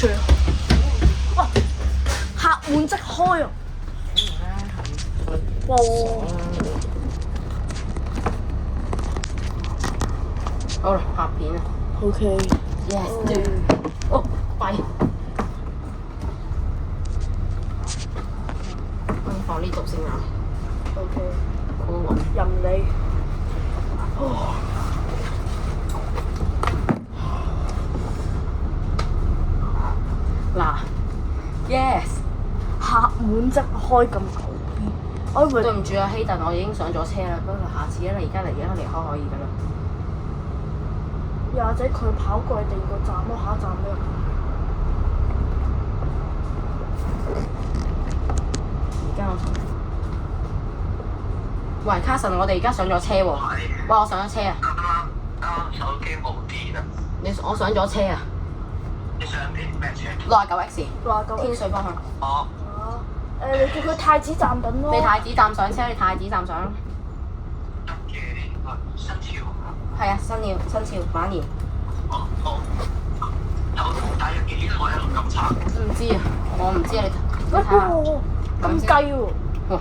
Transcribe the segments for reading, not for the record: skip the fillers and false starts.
住。哇！客滿即開啊！哇！好啦，拍片啊。OK。Yes，哦，弊。放呢度先啊。OK。好穩。任你。嗱 ，yes，客滿即開咁牛逼，我以為對唔住啊，希頓，我已經上咗車啦，不過下次啊，你而家離開可以㗎啦。又或者佢跑過去第二個站咯，下一站咩？而家喂，卡神，我哋而家上咗車喎。哇，我上咗車啊！啱手機冇電啊！我上咗車啊！你上啲咩車69X， 69天水方向。哦，你叫佢太子站等咯。你太子站上車，你太子站上。得嘅，新潮。係啊，新潮馬年。哦，有大約幾耐喺度咁差？唔知啊，我唔知啊，你睇下。咁雞喎！哇，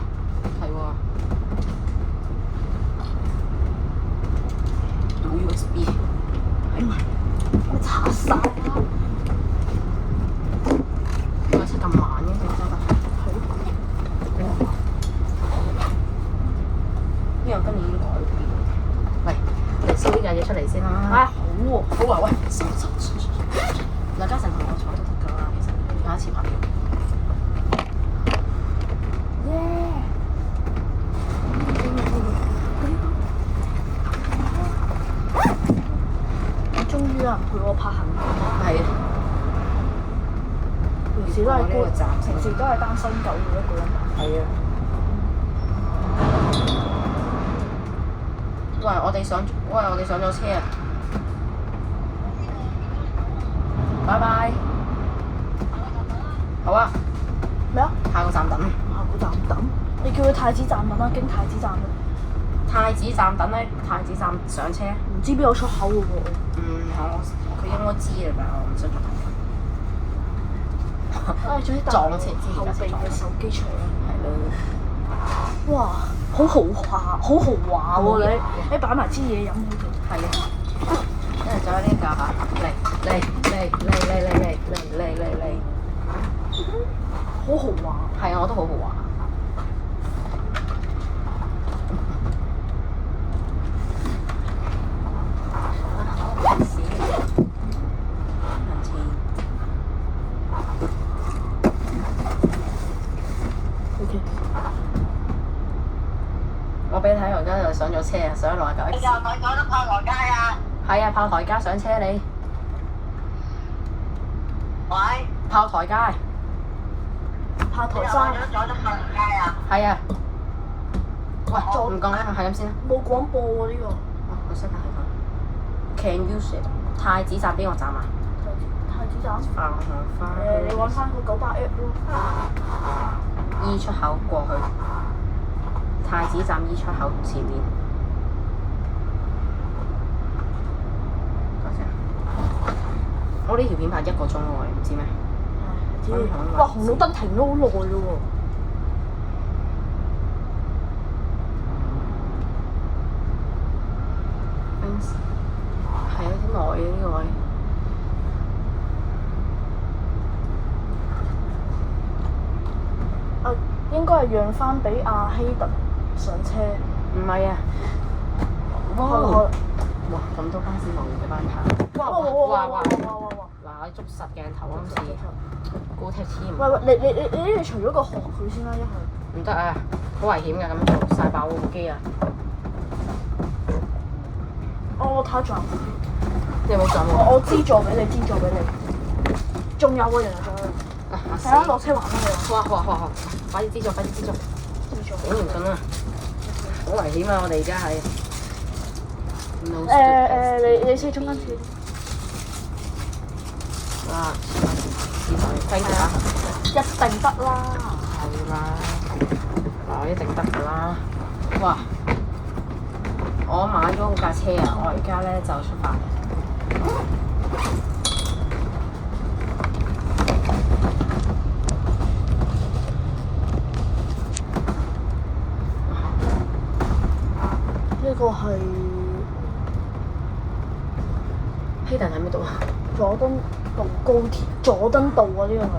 係喎。冇 USB。我查晒啦。點解車咁慢嘅？真係。呢個今年已經改變。喂，嚟燒呢架嘢出嚟先啦。好喎。好啊，喂，收。嗱，嘉誠同我坐都得㗎啦，其實下一次拍片。終於有人陪我拍行程。係啊。平時都係呢個站，平時都係單身狗一個人。係啊。喂，我哋上咗車啊！拜拜。好啊。咩啊？下個站等。下個站等？你叫佢太子站等啦，經太子站啦。太子站等咧，太子站上車。唔知邊有出口嘅喎。佢應該知㗎吧？我唔識咗。總之撞車後備嘅手機場。係咯。哇！好豪華喎你擺埋支嘢飲喺度。係啊。跟住仲有呢架嚇，嚟。好豪華。係啊，我都好豪華。我俾你睇，我而家就上咗車啊，上咗69X。你又睇咗得炮台街啊？係啊，炮台街上車你。喂？炮台街。炮台山。咗得炮台街啊？係啊。喂，唔講啦，係咁先啦。冇廣播喎呢個。我識得係咁。Can you see？太子站邊個站啊？太子站。你揾翻個98 app 咯。E 出口過去。太子站 E 出口前面。多謝。我呢條片拍1個鐘喎，你唔知咩？哇！紅綠燈停咗好耐咯喎。係有啲耐嘅呢個位。應該係讓翻俾阿希特上車。唔係啊！哇！咁多巴士望嘅班客。哇！嗱，你捉實鏡頭啊！好似高踢添。喂，你除咗個殼佢先啦，一係。唔得啊！好危險㗎，咁做曬爆部機啊！我睇仲有。你有冇上喎？我資助俾你。仲有喎，原來仲有。睇下落車還翻你。哇！快啲資助！頂唔順啊！好危險啊！我哋而家係。你車中間車。哇！thank you 啊！一定得啦。係啦，一定得㗎啦。哇！我買咗架車啊！我而家咧就出發。路高鐵佐敦道啊，呢個係。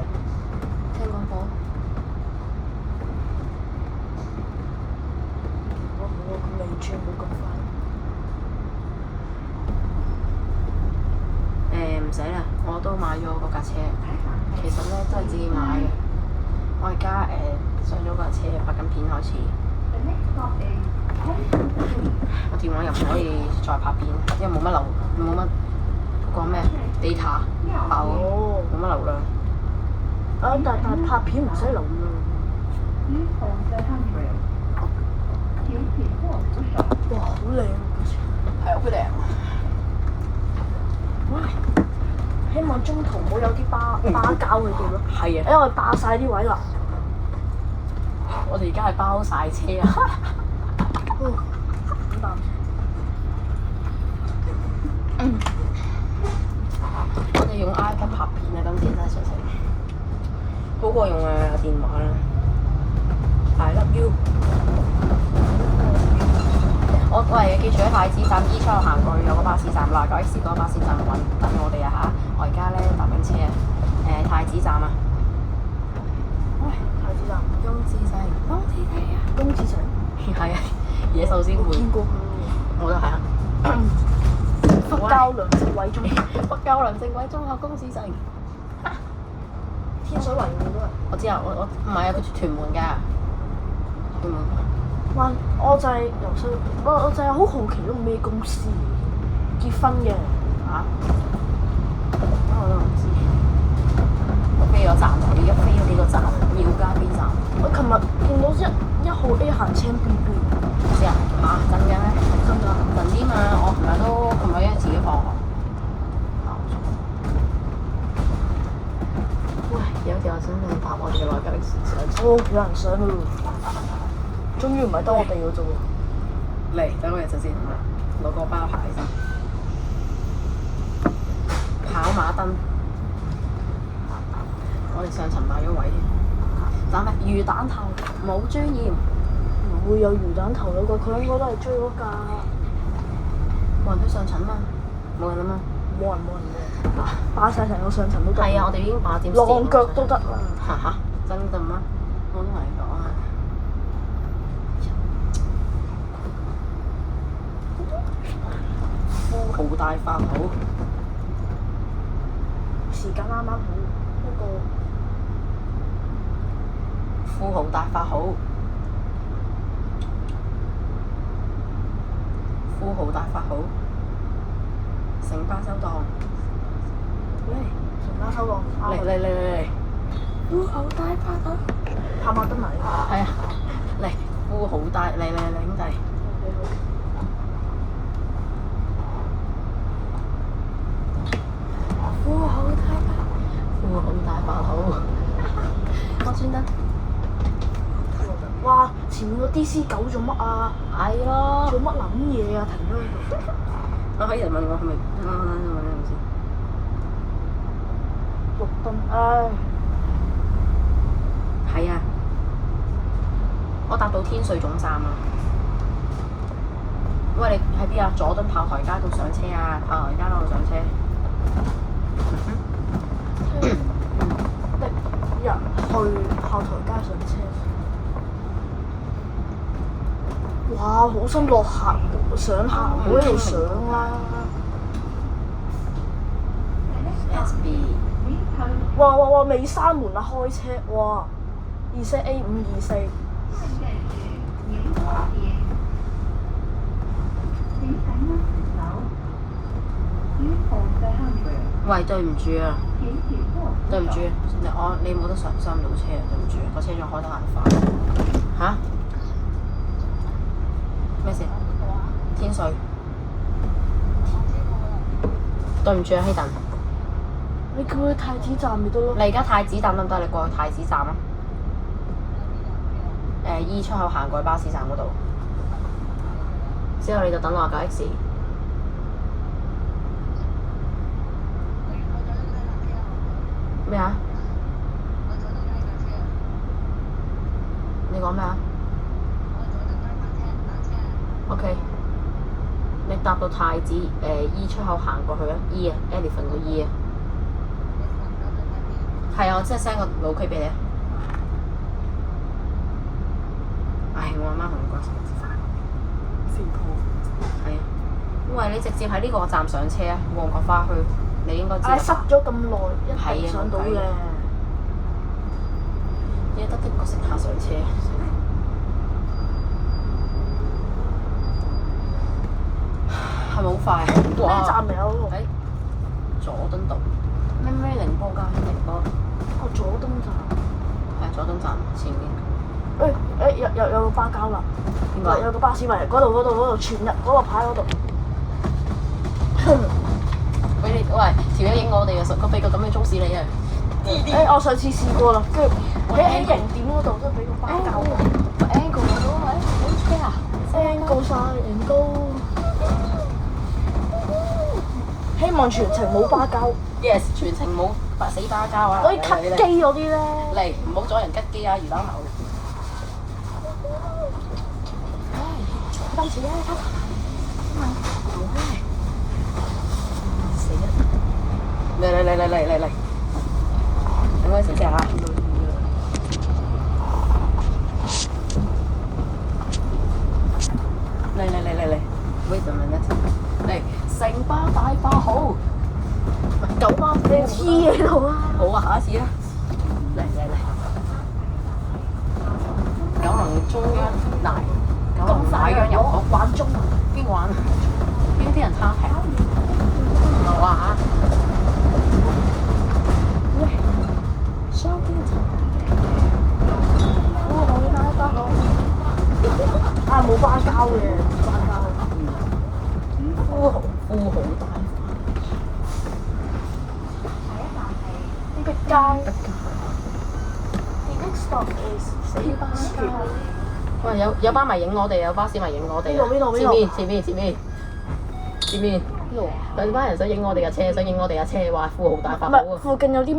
聽講過。佢未轉冇咁快。唔使啦，我都買咗嗰架車。其實咧都係自己買嘅。我而家上咗架車，拍緊片開始。我電話又唔可以再拍片，因為冇乜嗰個咩 data 爆，冇乜流量。但拍片唔使流量。哇！好靚啊！係好靚。喂，希望中途唔好有啲巴膠佢哋咯。係啊。因為霸晒啲位啦。我哋而家係包晒車啊！點辦？我哋用 iPad 拍片啊，今次真係純粹好過用電話啦。I love you。喂，記住喺太子站 E 出口行過去有個巴士站啦，9X 嗰個巴士站等我哋啊嚇！我而家咧搭緊車太子站啊。喂，太子站。公子城，公子城啊！公子城。係啊，野獸先會。見過佢。我都係啊。北郊梁靜偉中。北郊梁靜偉中學公子城。天水圍嘅都係。我知啊，我唔係啊，佢屯門㗎。屯門。我就係由細，我就係好好奇嗰個咩公司結婚嘅嚇。我都唔知。我飛咗站，我而家飛咗幾個站，廟街飛站。我琴日見到一號 A 行青 B B。知啊？嚇，真嘅咩？真㗎。真啲嘛？我琴日因為自己放學。喂，有條真係搭我哋內格力士上。有人上啦喎！終於唔係得我哋嗰啫喎。嚟，等我哋陣先，攞個包鞋先。跑馬燈，我哋上層買咗位添。但係魚蛋頭冇尊嚴，唔會有魚蛋頭嗰個，佢應該都係追嗰架。冇人去上層嘛？冇人啊嘛？冇人。霸晒成個上層都得。係啊，我哋已經霸佔。浪腳都得啦。嚇！真㗎咩？我都同你講啊。富豪大法好，時間啱啱好，嗰個富豪大法好，富豪大法好，城巴收檔，嚟城巴收檔，嚟，富豪大法好，拍馬燈嚟。係啊，嚟富豪大嚟兄弟。富豪大法好，我專登。哇！前面個 DC9做乜啊？係咯。做乜撚嘢啊？停咗喺度。我可以人問我係咪？問你先。綠燈，唉。係啊。我搭到天水總站啊！喂，你喺邊啊？佐敦炮台街度上車啊！炮台街嗰度上車。人去炮台街上車。哇！好心落客上客，唔好喺度上啦。SB。哇！未閂門啊！開車，哇！24A524。喂，對唔住啊！對唔住，你冇得上唔到車啊！對唔住，個車仲開得眼快。嚇？咩事？天水。對唔住啊，希頓。你叫佢太子站咪得咯。你而家太子站得唔得？你過去太子站啊！E 出口行過去巴士站嗰度，之後你就等我9X。咩啊？你講咩啊 ？OK，你搭到太子E 出口行過去啊 ！E 啊 ，Elephant 個 E 啊。係啊，我即係 send 個路區俾你啊。唉，我阿媽同我講食飯。肥婆。係啊，因為你直接喺呢個站上車啊，旺角花墟，你應該知道。塞咗咁耐，一定上到嘅。記得的個乘客上車。係咪好快啊？咩站嚟啊？嗰個？喺佐敦道。咩寧波街？寧波。哦，佐敦站。係佐敦站前面。有個巴膠啦。邊個？有個巴士埋嚟，嗰度全日嗰個牌嗰度。喂，條友影我哋啊！俾個咁嘅中士你啊！我上次試過啦，跟住喺景點嗰度都俾個巴膠我。angle 到啊！OK 啊 angle 晒，angle。希望全程冇巴膠。Yes， 全程冇死巴膠啊！嗰啲cut機嗰啲咧。嚟，唔好阻人吉機啊！魚蛋頭。今次咧，死啦！嚟！等我試下嚇。嚟！Wait a minute。嚟，城巴大壩好。九巴你黐喺度啊！好啊，下一次啦。嚟！九龍中央嗱，九龍大央油好玩中文，邊個玩？邊啲人貪平？我啊！喂，雙邊冇巴膠嘅，巴膠。富豪大碧街。The next stop is 死巴膠。喂，有班咪影我哋，有巴士咪影我哋。邊度？前面。邊度啊？有班人想影我哋嘅車，話富豪大唔發好啊！係，附近有啲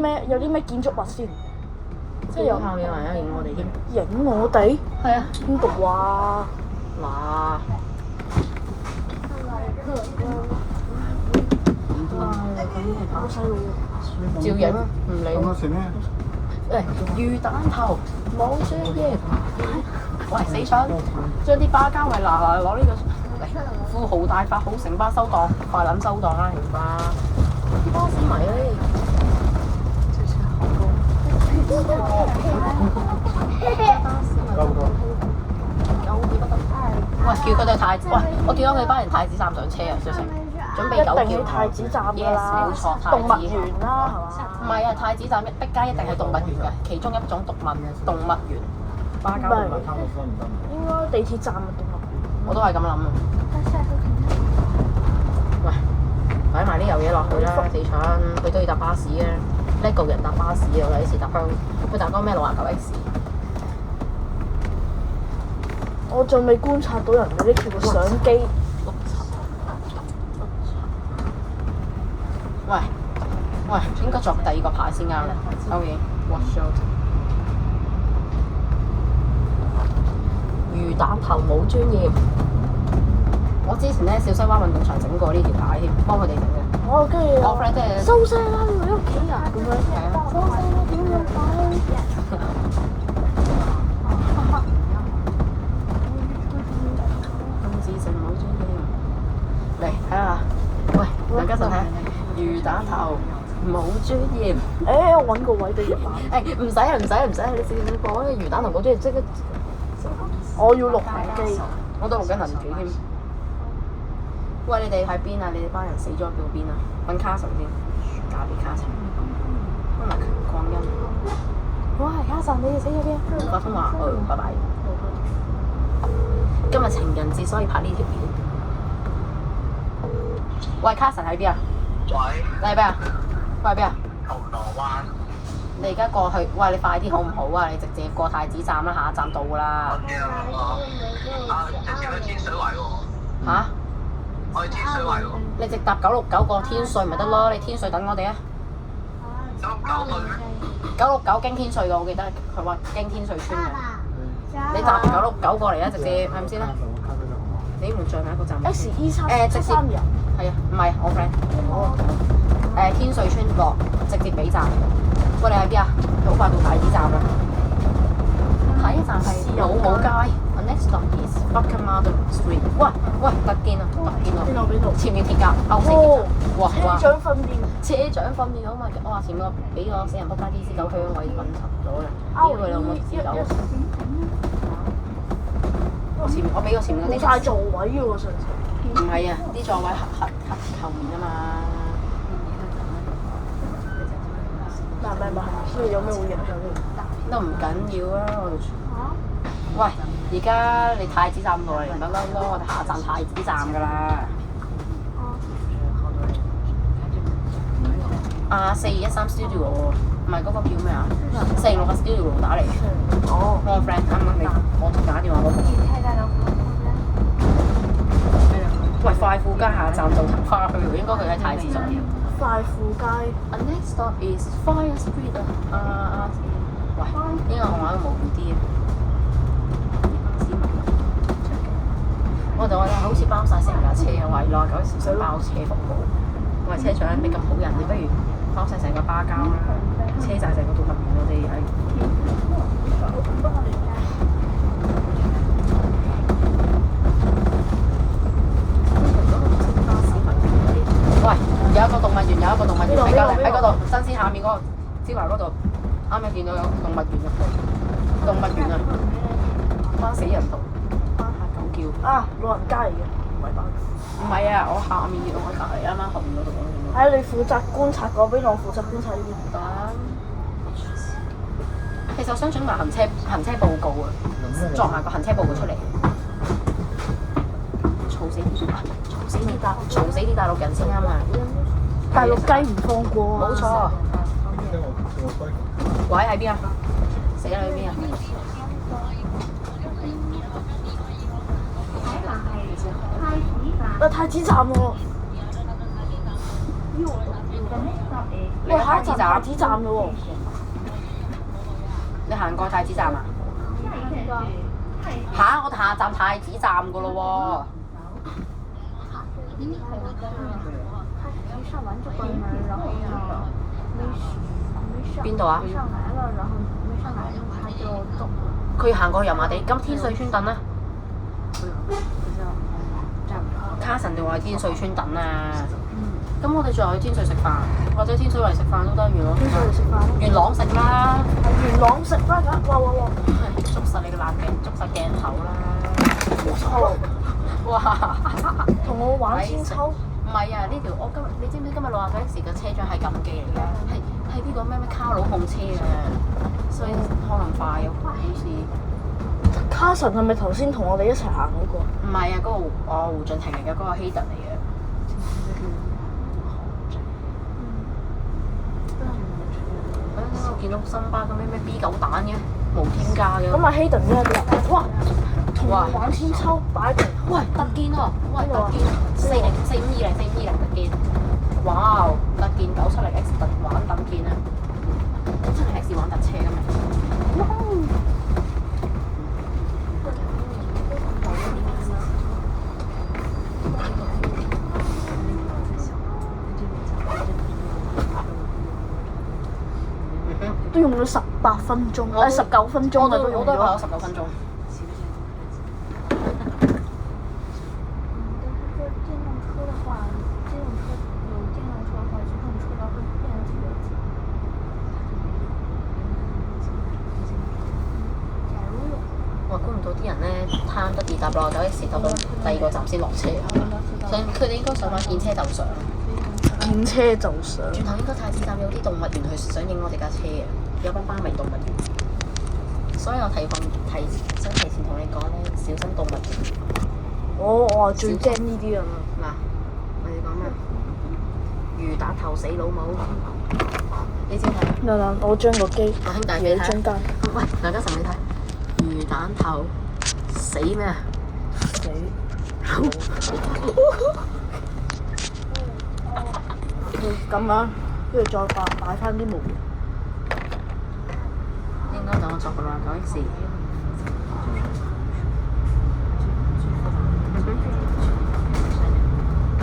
咩建築物先？即係有後面有人影我哋添。影我哋？係啊。邊度啊？嗱。好細路喎！照影唔理。喂，魚蛋頭冇專業。喂，死蠢！將啲巴膠咪嗱攞呢個嚟，富豪大發好，城巴收檔，快撚收檔啦，城巴！啲巴士迷咧，喂，叫佢哋太子，喂，我見到佢班人太子站上車啊，小成，準備9一定要太子站㗎啦，冇錯，動物園啦，係嘛？唔係啊，太子站碧街一定係動物園嘅，其中一種動物園。巴膠動物園。應該地鐵站嘅動物園。我都係咁諗啊。喂，擺埋啲油嘢落去啦，地產佢都要搭巴士啊，叻個人搭巴士啊，我第一次搭香，佢搭嗰個咩69X。我仲未觀察到人哋拎住個相機。喂，應該作第二個牌先啱。OK，watch out。魚蛋頭冇專業。我之前咧小西灣運動場整過呢條牌添，幫佢哋整嘅。我跟住我 friend 即係收聲啦！你喺屋企人咁樣。係啊。收聲啦！點樣擺？禁止性冇專業。嚟睇下，喂，大家陣睇魚蛋頭冇專業。我揾個位俾你擺。唔使啊，你試講魚蛋頭冇專業，即刻。我要錄屏機。我都錄緊臨記添。喂，你哋喺邊啊？你哋班人死咗叫邊啊？揾卡神先，嫁俾卡神。可能強光陰。哇，卡神，你哋死咗邊？發通話，拜拜。今日情人節，所以拍呢條片。喂，卡神喺邊啊？喂。你喺邊啊？喂，喺邊啊？銅鑼灣。你而家過去，喂，你快啲好唔好啊？你直接過太子站啦，下一站到㗎啦。直接去天水圍喎。嚇？我去天水圍喎。你直搭969過天水咪得咯？你天水等我哋啊。 969去咩969經天水嘅，我記得佢話經天水村嘅。你搭969過嚟啊，直接係咪先啦？你門上係一個站。SE3直接3人。係啊，唔係我 friend。天水村落直接俾站。喂，你喺邊啊？好快到太子站啦！太子站係老母街 ，the next stop is Buckingham Street。喂，特見啊！邊度邊度？前面鐵甲歐式哦，哇！車長訓練。車長訓練好嘛？我話前面個俾個死人仆街啲私狗香味滾沉咗啦！屌佢兩個私狗！我俾個前面嗰啲冇晒座位喎上次。唔係啊，啲座位黑後面啊嘛。嗱咪，所以有咩會影響呢？都唔緊要啊！我哋喂，而家你太子站落嚟唔得咯，我哋下站太子站㗎啦。413 Studio 唔係嗰個叫咩啊？406個 Studio 打嚟。哦。我個 friend 啱啱我打電話嗰個。喂，快富街下站就騰花墟喎，應該佢喺太子站。快富街。A next stop is Fire Street 啊！喂，呢個號碼都冇好啲啊！我哋好似包晒成架車啊！喂，內九時想包車服務。喂，車長你咁好人，你不如包晒成個巴膠啦，車晒成個動物園我哋係。喂，有一個動物園喺嗰度，新鮮下面嗰個招牌嗰度，啱啱見到有動物園入去，動物園啊，班死人度，班下狗叫。啊，老人家嚟嘅，唔係班。唔係啊，我下面見到我隔離啱啱後面嗰度講緊。係啊，你負責觀察嗰邊，我負責觀察呢邊。其實我想整埋行車報告啊，作埋個行車報告出嚟。嘈死啲大陸人先啱啊！大陸雞唔放過啊！冇錯。喂，喺邊啊？死啦！喺邊啊？太子站喎！喂，下一站太子站嘞喎！你行過太子站啊？嚇！我哋下站太子站噶咯喎。邊度啊？佢要行過油麻地，咁天水村等啦。卡神就話天水村等啊。咁我哋再去天水食飯，或者天水圍食飯都得，元朗。天水嚟食飯。元朗食啦。元朗食啦，梗哇！捉實你個爛鏡，捉實鏡頭啦。冇錯。哇！同我玩千秋。唔係啊！呢條我你知唔知今日69 X 嘅車長係禁忌嚟㗎？係呢個咩卡佬控車啊，所以可能快啊，好似。卡神係咪頭先同我哋一齊行嗰個？唔係啊，嗰個胡俊廷嚟嘅，嗰個希特嚟嘅。我見到新巴個咩 B9 蛋嘅，無添加嘅。咁啊希頓呢一啲哇！同我玩千秋擺平。喂，特見喎！喂，特見4504520特見。哇！特見970 X 特玩特見啊！970 X 玩特車㗎嘛？都用咗18分鐘，19分鐘啊！我都跑咗19分鐘。我估唔到啲人咧貪得意搭69 X 搭到第二個站先落車，所以佢哋應該想玩見車就上。見車就上。轉頭應該太子站有啲動物園去想影我哋架車啊，有班巴明動物園。所以我想提前同你講咧，小心動物園。我話最驚呢啲啊！嗱，我哋講咩？魚蛋頭死老母，你先睇。嗱，我將個機我兄弟喺中間。喂，梁家臣你睇。魚蛋頭死咩啊？死！咁樣，跟住再擺翻啲毛。應該等我作個69 X。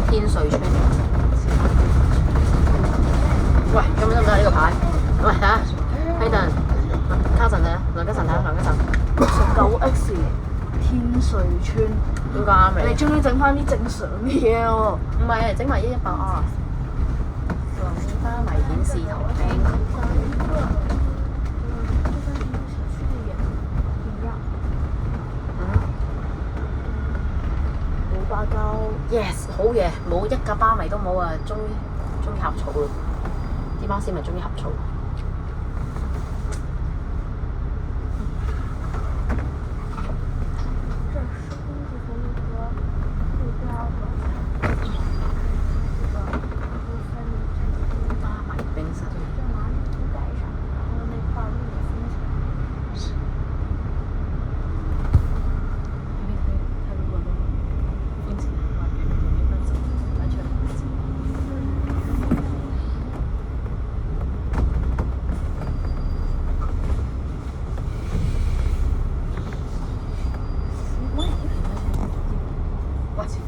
天水村。喂，咁得唔得呢個牌？喂，睇下。點解你終於整翻啲正常嘅嘢喎。唔係啊，整埋100R。林花迷顯示頭聽。冇巴膠。Yes， 好嘢，冇一架巴迷都冇啊！終於呷醋啦！啲巴士咪終於呷醋。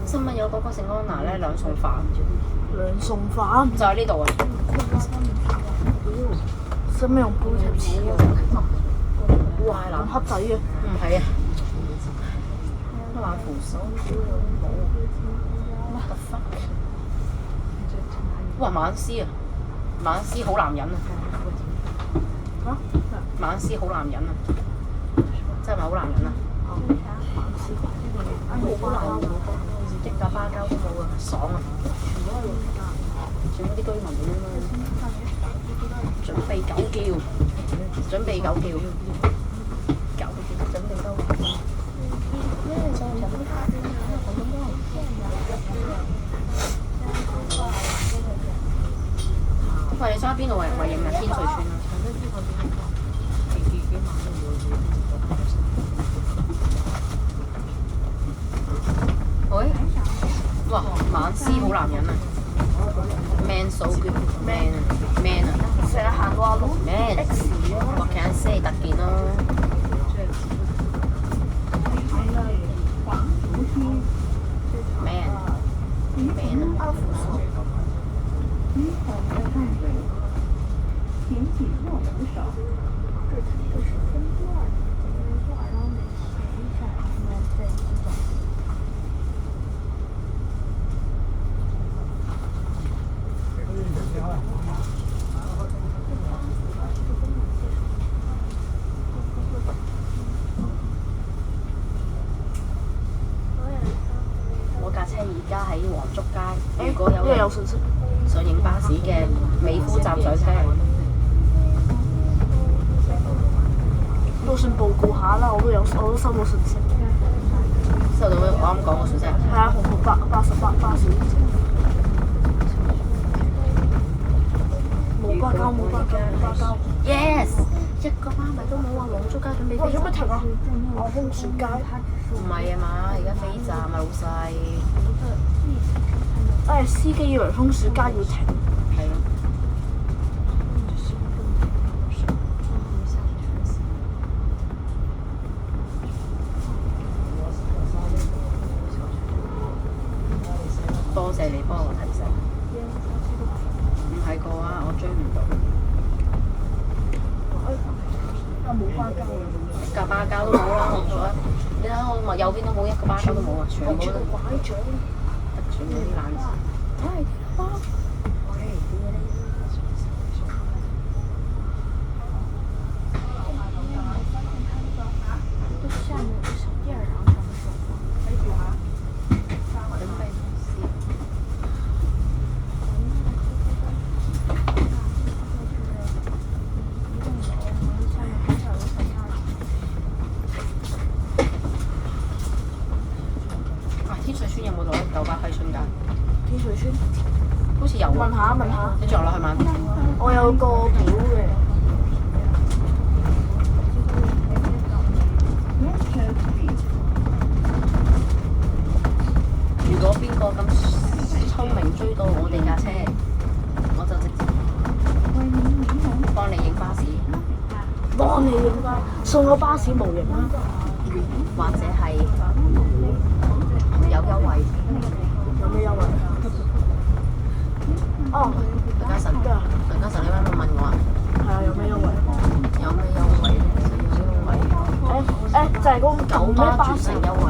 新聞有嗰個聖安娜咧兩餸飯，兩餸飯就喺呢度啊！使咩用杯貼紙啊？哇，咁黑仔嘅。唔係啊，乜玩扶手？What the fuck？哇，晚絲啊！晚絲好男人啊！嚇？晚絲好男人啊！真係咪好男人啊？冇巴膠。一架巴膠都冇啊，爽啊！全部啲居民咁樣準備狗叫，準備狗叫，準備狗叫。喂，你想喺邊度為影啊？天水村啊！喂，哇，晚絲好男人啊 ，man so good，man 啊，成日行到阿六 man， X 我企喺西特見咯。man 啊。我架車而家喺黃竹街，如果有人想影巴士嘅美孚站上車，都算報告下啦，我都收到信息。收到我啱講個信息。係啊，紅紅88巴士。冇巴膠。Yes， 一個巴咪都冇啊！黃竹街準備飛。做咩停啊？楓樹街。唔係啊嘛，而家飛站啊，老細。司機以為楓樹街要停。係咯。多謝你幫我提醒。唔係個啊，我追唔到。冇巴膠啊！一架巴膠都冇啦，你睇我右邊都冇一個巴膠都冇啊，全部都拐杖。全部啲爛事。天水村有冇到巴西村街？天水村好似有喎。問下。你仲有落去問？我有個表嘅。如果邊個咁聰明追到我哋架車，我就直接幫你影巴士，幫你影巴，送個巴士模型啦。或者係有優惠。有咩優惠？哦，鄧嘉誠，你啱啱問我啊？係啊，有咩優惠？有咩優惠？有優惠。就係嗰個九巴轉乘優惠。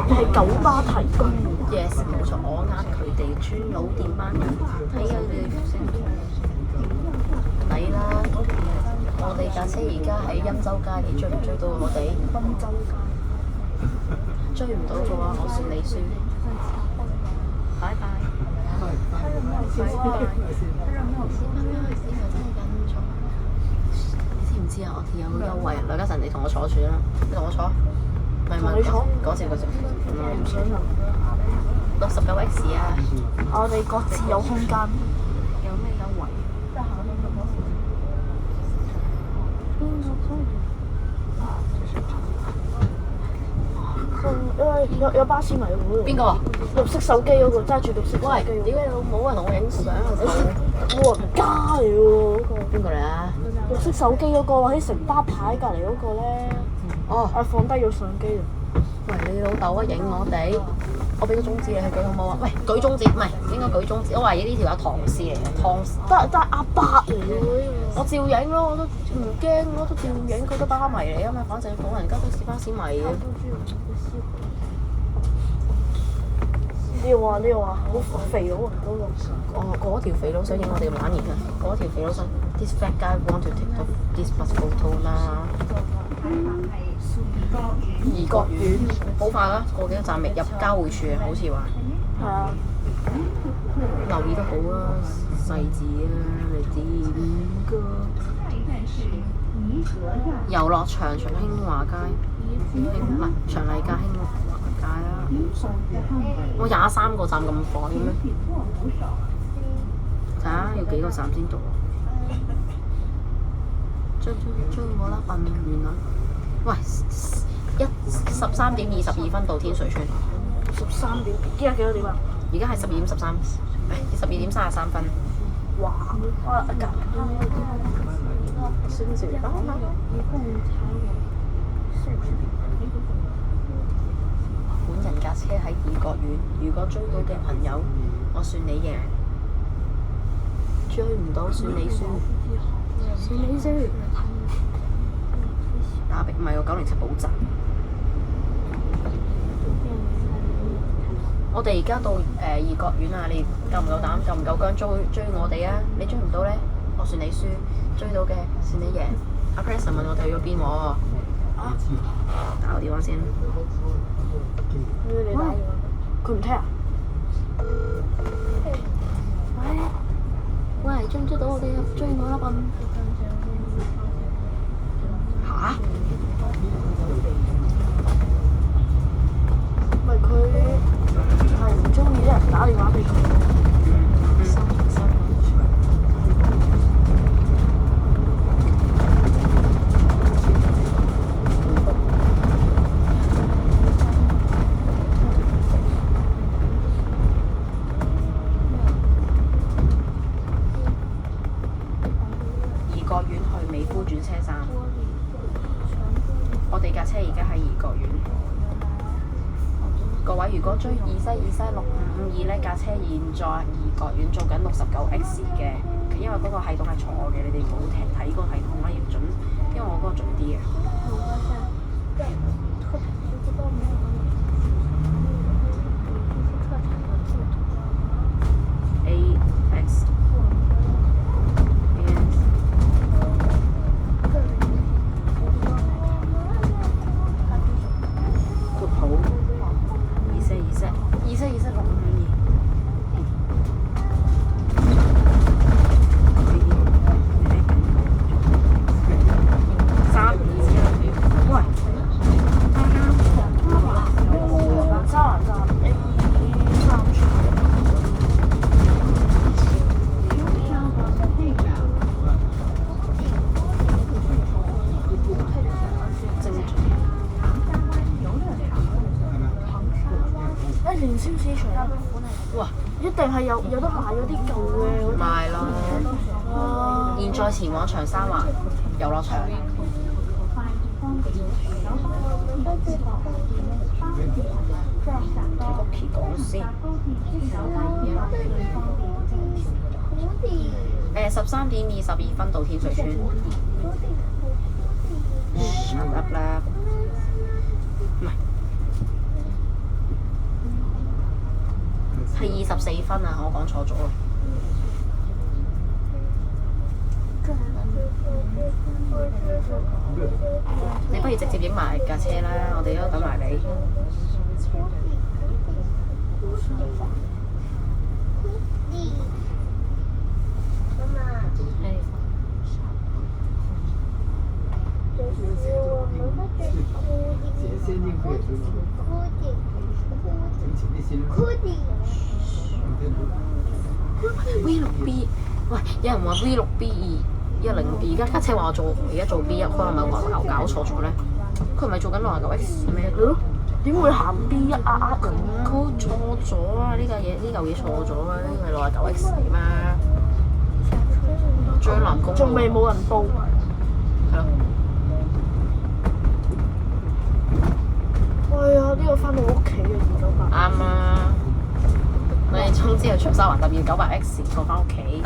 係酒吧提供嘅。 Yes， 冇錯，我呃佢哋專佬店班人睇下佢哋先抵啦。我哋架車而家喺欽州街，你追唔追到我哋？賓州街。追唔到嘅話，我算你輸。拜拜。拜拜。真係忍咗。你知唔知啊？我哋有個優惠，梁家臣，你同我坐住啦，你同我坐。唔係唔係，講笑。唔想諗。 69X 啊！我哋各自有空間。有咩優惠？有巴士迷喎。邊個？綠色手機嗰個揸住綠色手機。喂，屌你老母啊！同我影相啊！老人家嚟喎嗰個。邊個嚟啊？綠色手機嗰個喺城巴牌隔離嗰個咧。哦。放低咗相機啊！喂，你老豆啊，影我哋！我俾個中指你去舉好冇啊？喂，舉中指唔係應該舉中指。我懷疑呢條有唐氏嚟嘅，唐氏。但係阿伯嚟喎。我照影咯，我都唔驚，我都照影。佢都巴迷嚟啊嘛，反正老人家都是巴士迷嘅。呢個啊，好肥佬啊嗰個。哦，嗰條肥佬想影我哋玩兒啊！嗰條肥佬想 ，this fat guy want to take this bus photo 啦。怡國苑好快啦，過幾個站未入交匯處啊，好似話。係啊。留意得好啦，細字啊，你點㗎？遊樂場長興華街，唔係長麗街興華街啦。我23個站咁快咩？睇下要幾個站先到。追我啦，笨完啦！喂，13:22到天水村。13點，依家幾多點啊？而家係12:13，12:33。哇！孫小姐，本人架車喺怡國苑，如果追到嘅朋友，我算你贏；追唔到算你輸。算你輸。打唔係喎，907補習。我哋而家到怡國苑啊！你夠唔夠膽？夠唔夠薑追我哋啊？你追唔到咧，我算你輸；追到嘅算你贏。阿 Preston 問我哋去咗邊喎？啊！打個電話先。你打電話，佢唔聽啊？喂，追唔追到我哋啊？追我啦笨！嚇？咪佢係唔中意啲人打電話俾佢。怡國苑去美孚轉車站。我哋架車而家喺怡國苑。各位，如果追二西6552呢架車現在怡國苑做緊69X 嘅，因為嗰個系統係錯嘅，你哋唔好睇個系統啦，要準，因為我嗰個準啲嘅。AX括號年宵市場，哇！一定係有得買嗰啲舊嘅嗰啲。賣咯。哇！現在前往長沙灣遊樂場。同 Cookie 講先。13:22到天水村。Shut up 啦！唔係。係24分啊！我講錯咗啊！你不如直接影埋架車啦，我哋都等埋你。V6B， 喂，有人話 V6B210，而家架車話我而家做 B1，佢係咪話搞錯咗咧？佢唔係做緊69X咩？係咯，點會行 B1啊？佢錯咗啊！呢嚿嘢錯咗啊！呢個係69X 嚟嘛？將南公仲未冇人報。係咯。哎呀！呢個翻到屋企嘅298。啱啊！我哋總之係長沙灣W900X 過翻屋企。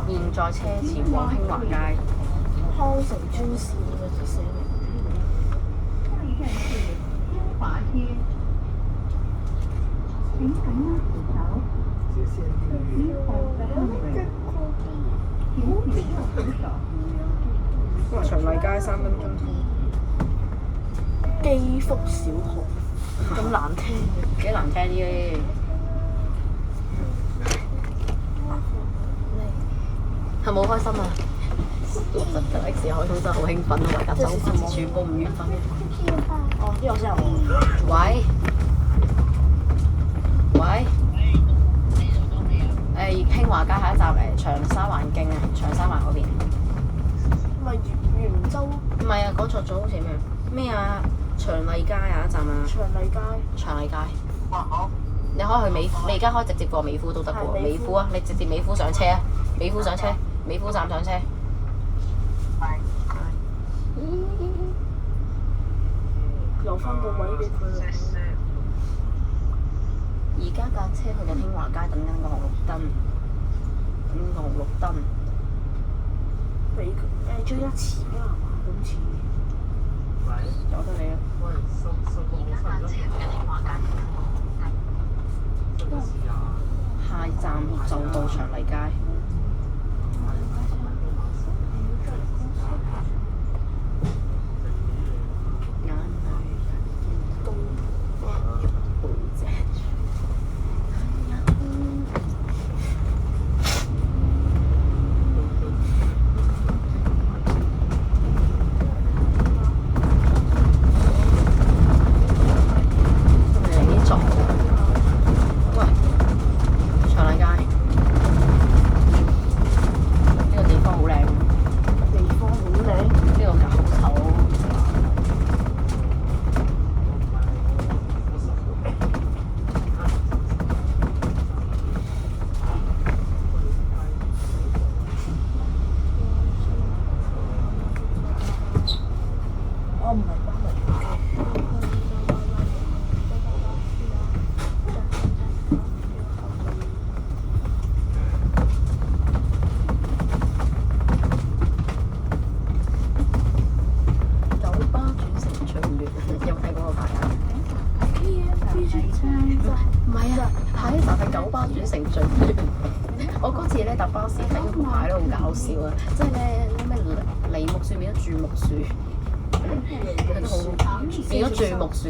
現在車前往興華街。康城專線嘅字寫哇！長麗街3分鐘。基福小學咁難聽嘅。幾難聽啲咧。係咪好開心啊？69X 開通真係好興奮啊！為架手全部5月份嘅。哦，呢個先係我。喂。興華街下一站長沙灣徑啊，長沙灣嗰邊。咪元州？唔係啊，講錯咗好似咩啊？長麗街有一站啊。長麗街。哇好！你可以去你而家可以直接過美孚都得喎。美孚啊，你直接美孚上車啊！美孚上車，美孚站上車。留翻個位俾佢啦。而家架車去緊興華街，等緊個紅綠燈。俾佢追得遲啦，係嘛？今次。由得你啊！下一站就到長麗街。我嗰次咧搭巴士睇嗰個牌都好搞笑啊！即係咧咩梨木樹變咗樹木樹，變咗樹木樹。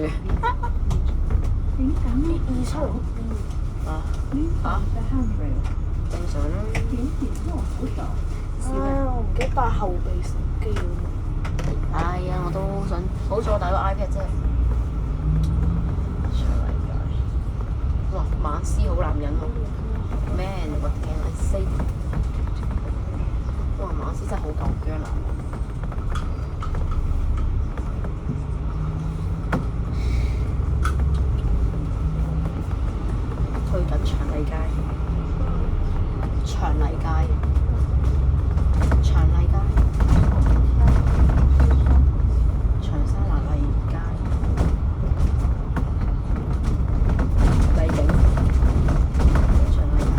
正常啦。我唔記得帶後備手機喎。哎呀，我都想，好彩我帶個 iPad 啫。哇，馬斯好男人喎，Man what can I say？ 哇，馬斯真係好舊姜男人。去緊長麗街，長麗街，長麗街，長沙灣麗街，麗景，長麗街。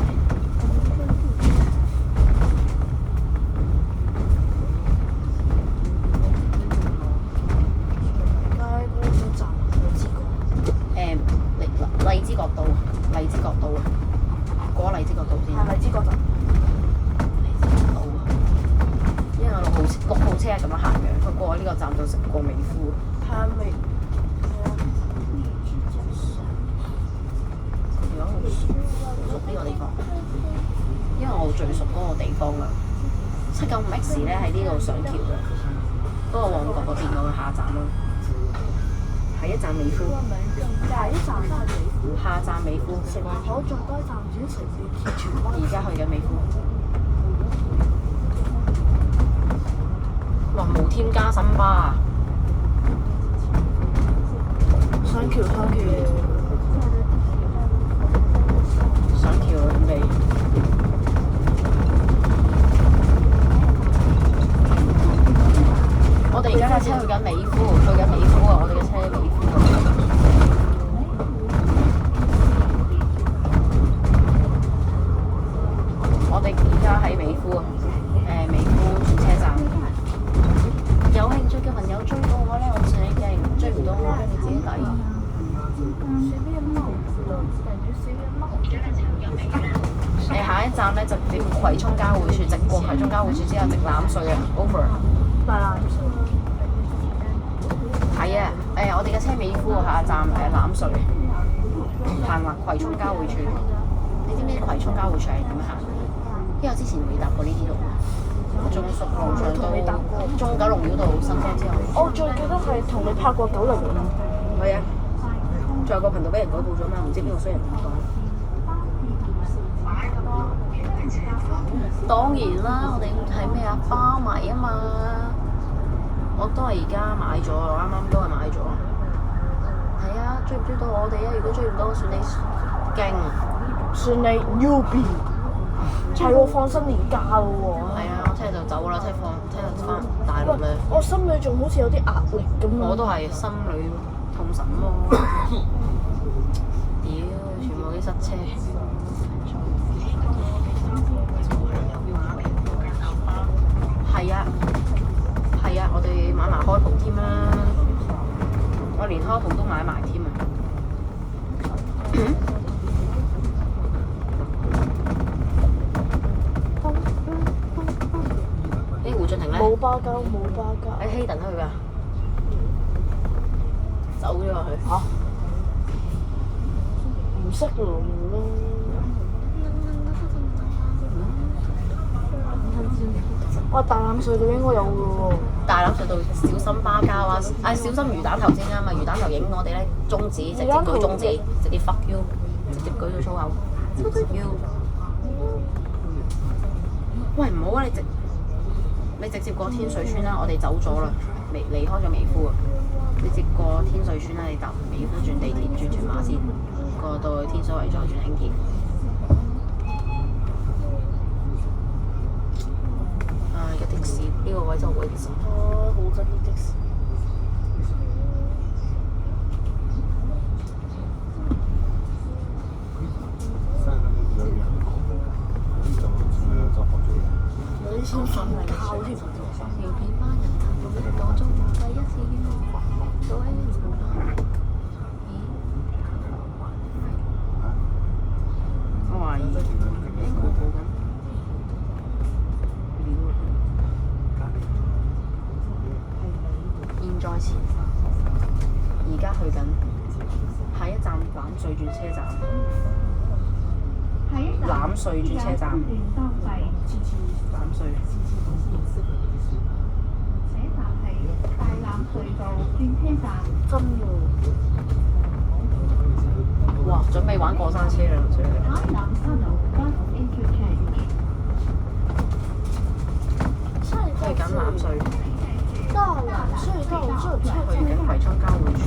枝角道，荔枝角道啊，過荔枝角道先。係荔枝角站。荔枝角道啊，因為6號車係咁樣行嘅，佢過呢個站就食過美孚。係啊，未。如果好熟呢個地方，因為我最熟嗰個地方啦。795X 咧喺呢度上橋嘅，不過旺角嗰邊嗰個下站咯。下一站美孚。下一站係美孚。下站美孚。城門口最多站轉城市鐵荃灣。而家去緊美孚。哇！冇添加新巴啊！上橋上橋。上橋準備。我哋而家架車去緊美孚，啊！我哋嘅車喺美孚啊！我哋而家喺美孚啊！美孚轉車站。有興趣嘅朋友追到我咧，我請你勁；追唔到我，你自己嚟。下一站咧就直葵涌交匯處，直過葵涌交匯處之後直攬隧啊 ，over。大欖隧。係啊，我哋嘅車美孚下一站攬隧，行埋葵涌交匯處。你知唔知葵涌交匯處係點行？因為我之前未搭過呢啲路，我仲熟路上到中九龍繞道新車之後。我最記得係同你拍過905。係啊，仲有個頻道俾人改報咗嘛，唔知邊個衰人點講。當然啦，我哋係咩啊？包埋啊嘛，我都係而家買咗，啱啱都係買咗。係啊，追唔追到我哋啊？如果追唔到，算你勁，算你 UB。係喎，放新年假咯喎。係啊，我聽日就走啦，聽日翻大陸咧。我心裏仲好似有啲壓力咁樣。我都係心裏痛神咯。屌，全部啲塞車。係啊，我哋買埋開篷添啦，我連開篷都買埋添啊！啲胡俊廷咧？冇巴膠。喺希頓去㗎，走咗落去。嚇？唔識路咯。哇！大欖隧道應該有嘅喎。大欖隧道小心巴膠啊！小心魚蛋頭先啱啊！魚蛋頭影我哋咧，中指直接舉中指，直接 fuck you， 直接舉到粗口 fuck you。喂，唔好啊！你直接過天水村啦，我哋走咗啦，離開咗美孚啊！你直過天水村啦，你搭美孚轉地鐵轉屯馬線，過到去天水圍再轉輕鐵。的士呢個位就會走。好憎啲的士。有啲先瞓嚟靠添。我懷疑應該報緊。現在前，而家去緊，下一站攬隧轉車站。攬隧轉車站。攬隧。這站係大欖隧道轉車站。真喎！哇！準備玩過山車啦，最〜去緊攬隧。大欖隧道這車去緊葵涌交匯處。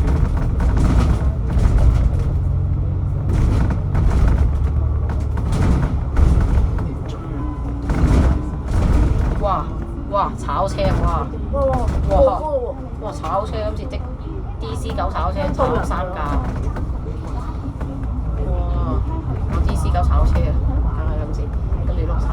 哇！炒車哇！哇！炒車今次的 DC9炒車炒咗3架。哇！我 DC9炒車啊，睇下今次跟住碌柒，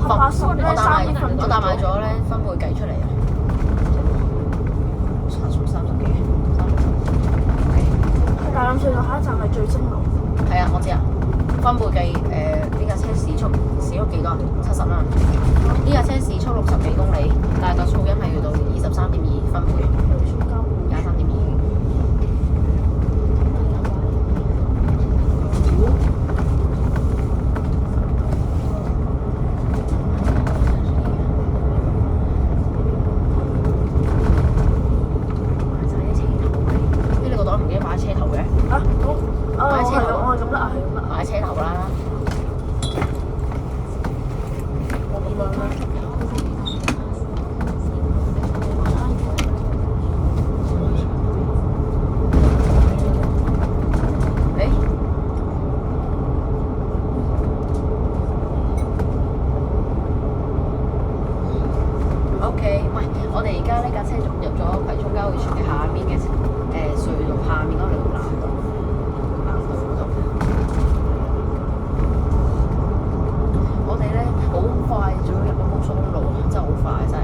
180咧我帶3分我帶埋咗咧分貝計出嚟啊，30幾大欖隧道下一站係最精路。係啊，我知啊。分貝計呢架車時速幾多？70啦。呢架車時速60幾公里，但係個噪音係去到23.2分貝，23.2。買車頭啦，OK， 喂，我哋而家呢架車入咗葵涌交匯處嘅下面嘅隧道下面嗰條南道嗰度。我哋咧好快就入咗高速公路，真係好快，真係。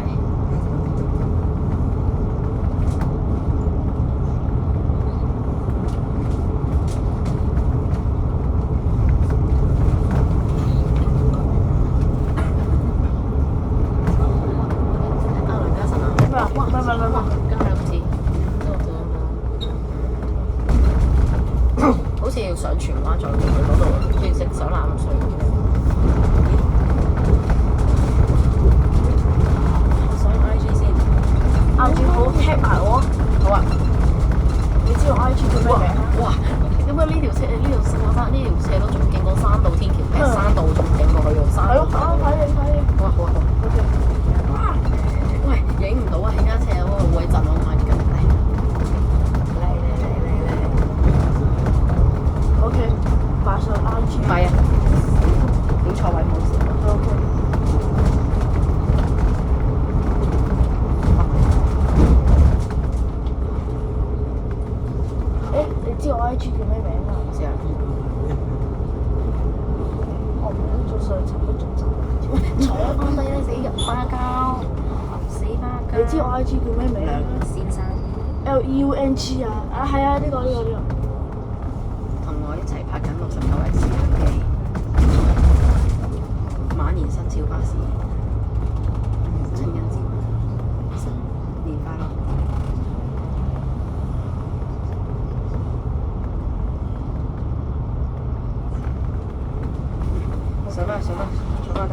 好似要上荃灣再過去嗰度，好似直上南水。上 IG 先 ，IG 好 cap 埋我。好啊！你知道 IG 叫咩名啊？哇！咁啊呢條車都仲勁過山道天橋，其實山道仲勁過去喎。係咯，睇你。好啊好啊好啊 ！OK。喂，影唔到啊！起架車嗰個好鬼震啊！我緊OK， 擺上 IG。係啊，點錯位冇事。OK。誒，你知我 IG 叫咩名啊？唔知啊。我唔記得咗上層都仲走。坐翻低啦，死人巴膠，死巴膠。你知我 IG 叫咩名啊？先生。LEUNG 啊！啊係啊，呢個。同我一齊拍緊69X 嘅馬年新小巴士，情人節，新年快樂！上啦，坐翻低。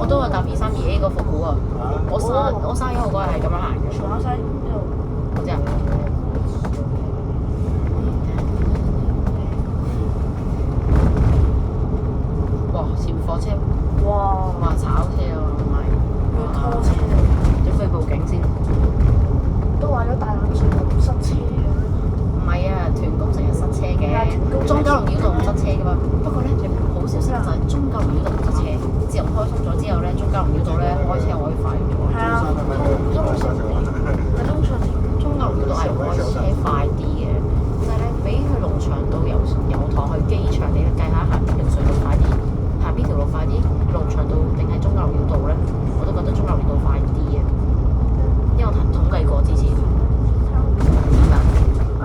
我都係搭 E32A 個復古啊！我生日嗰日係咁樣行嘅。荃灣西呢度。我知啊。哇！前面火車。哇！炒車啊，唔係。要拖車。要飛報警先。都話咗大欖隧道唔塞車嘅。唔係啊，屯公成日塞車嘅。中九龍繞道唔塞車㗎嘛。不過咧，好消息就係中九龍繞道唔塞車。自從開通咗之後咧，中九龍繞道咧開車可以快咗。係啊，中九龍繞道係開車快啲嘅，但係咧比去龍翔道油塘去機場，你計下行邊條隧道快啲，行邊條路快啲？龍翔道定係中九龍繞道咧？我都覺得中九龍繞道快啲嘅，因為我統計過之前。係咪啊？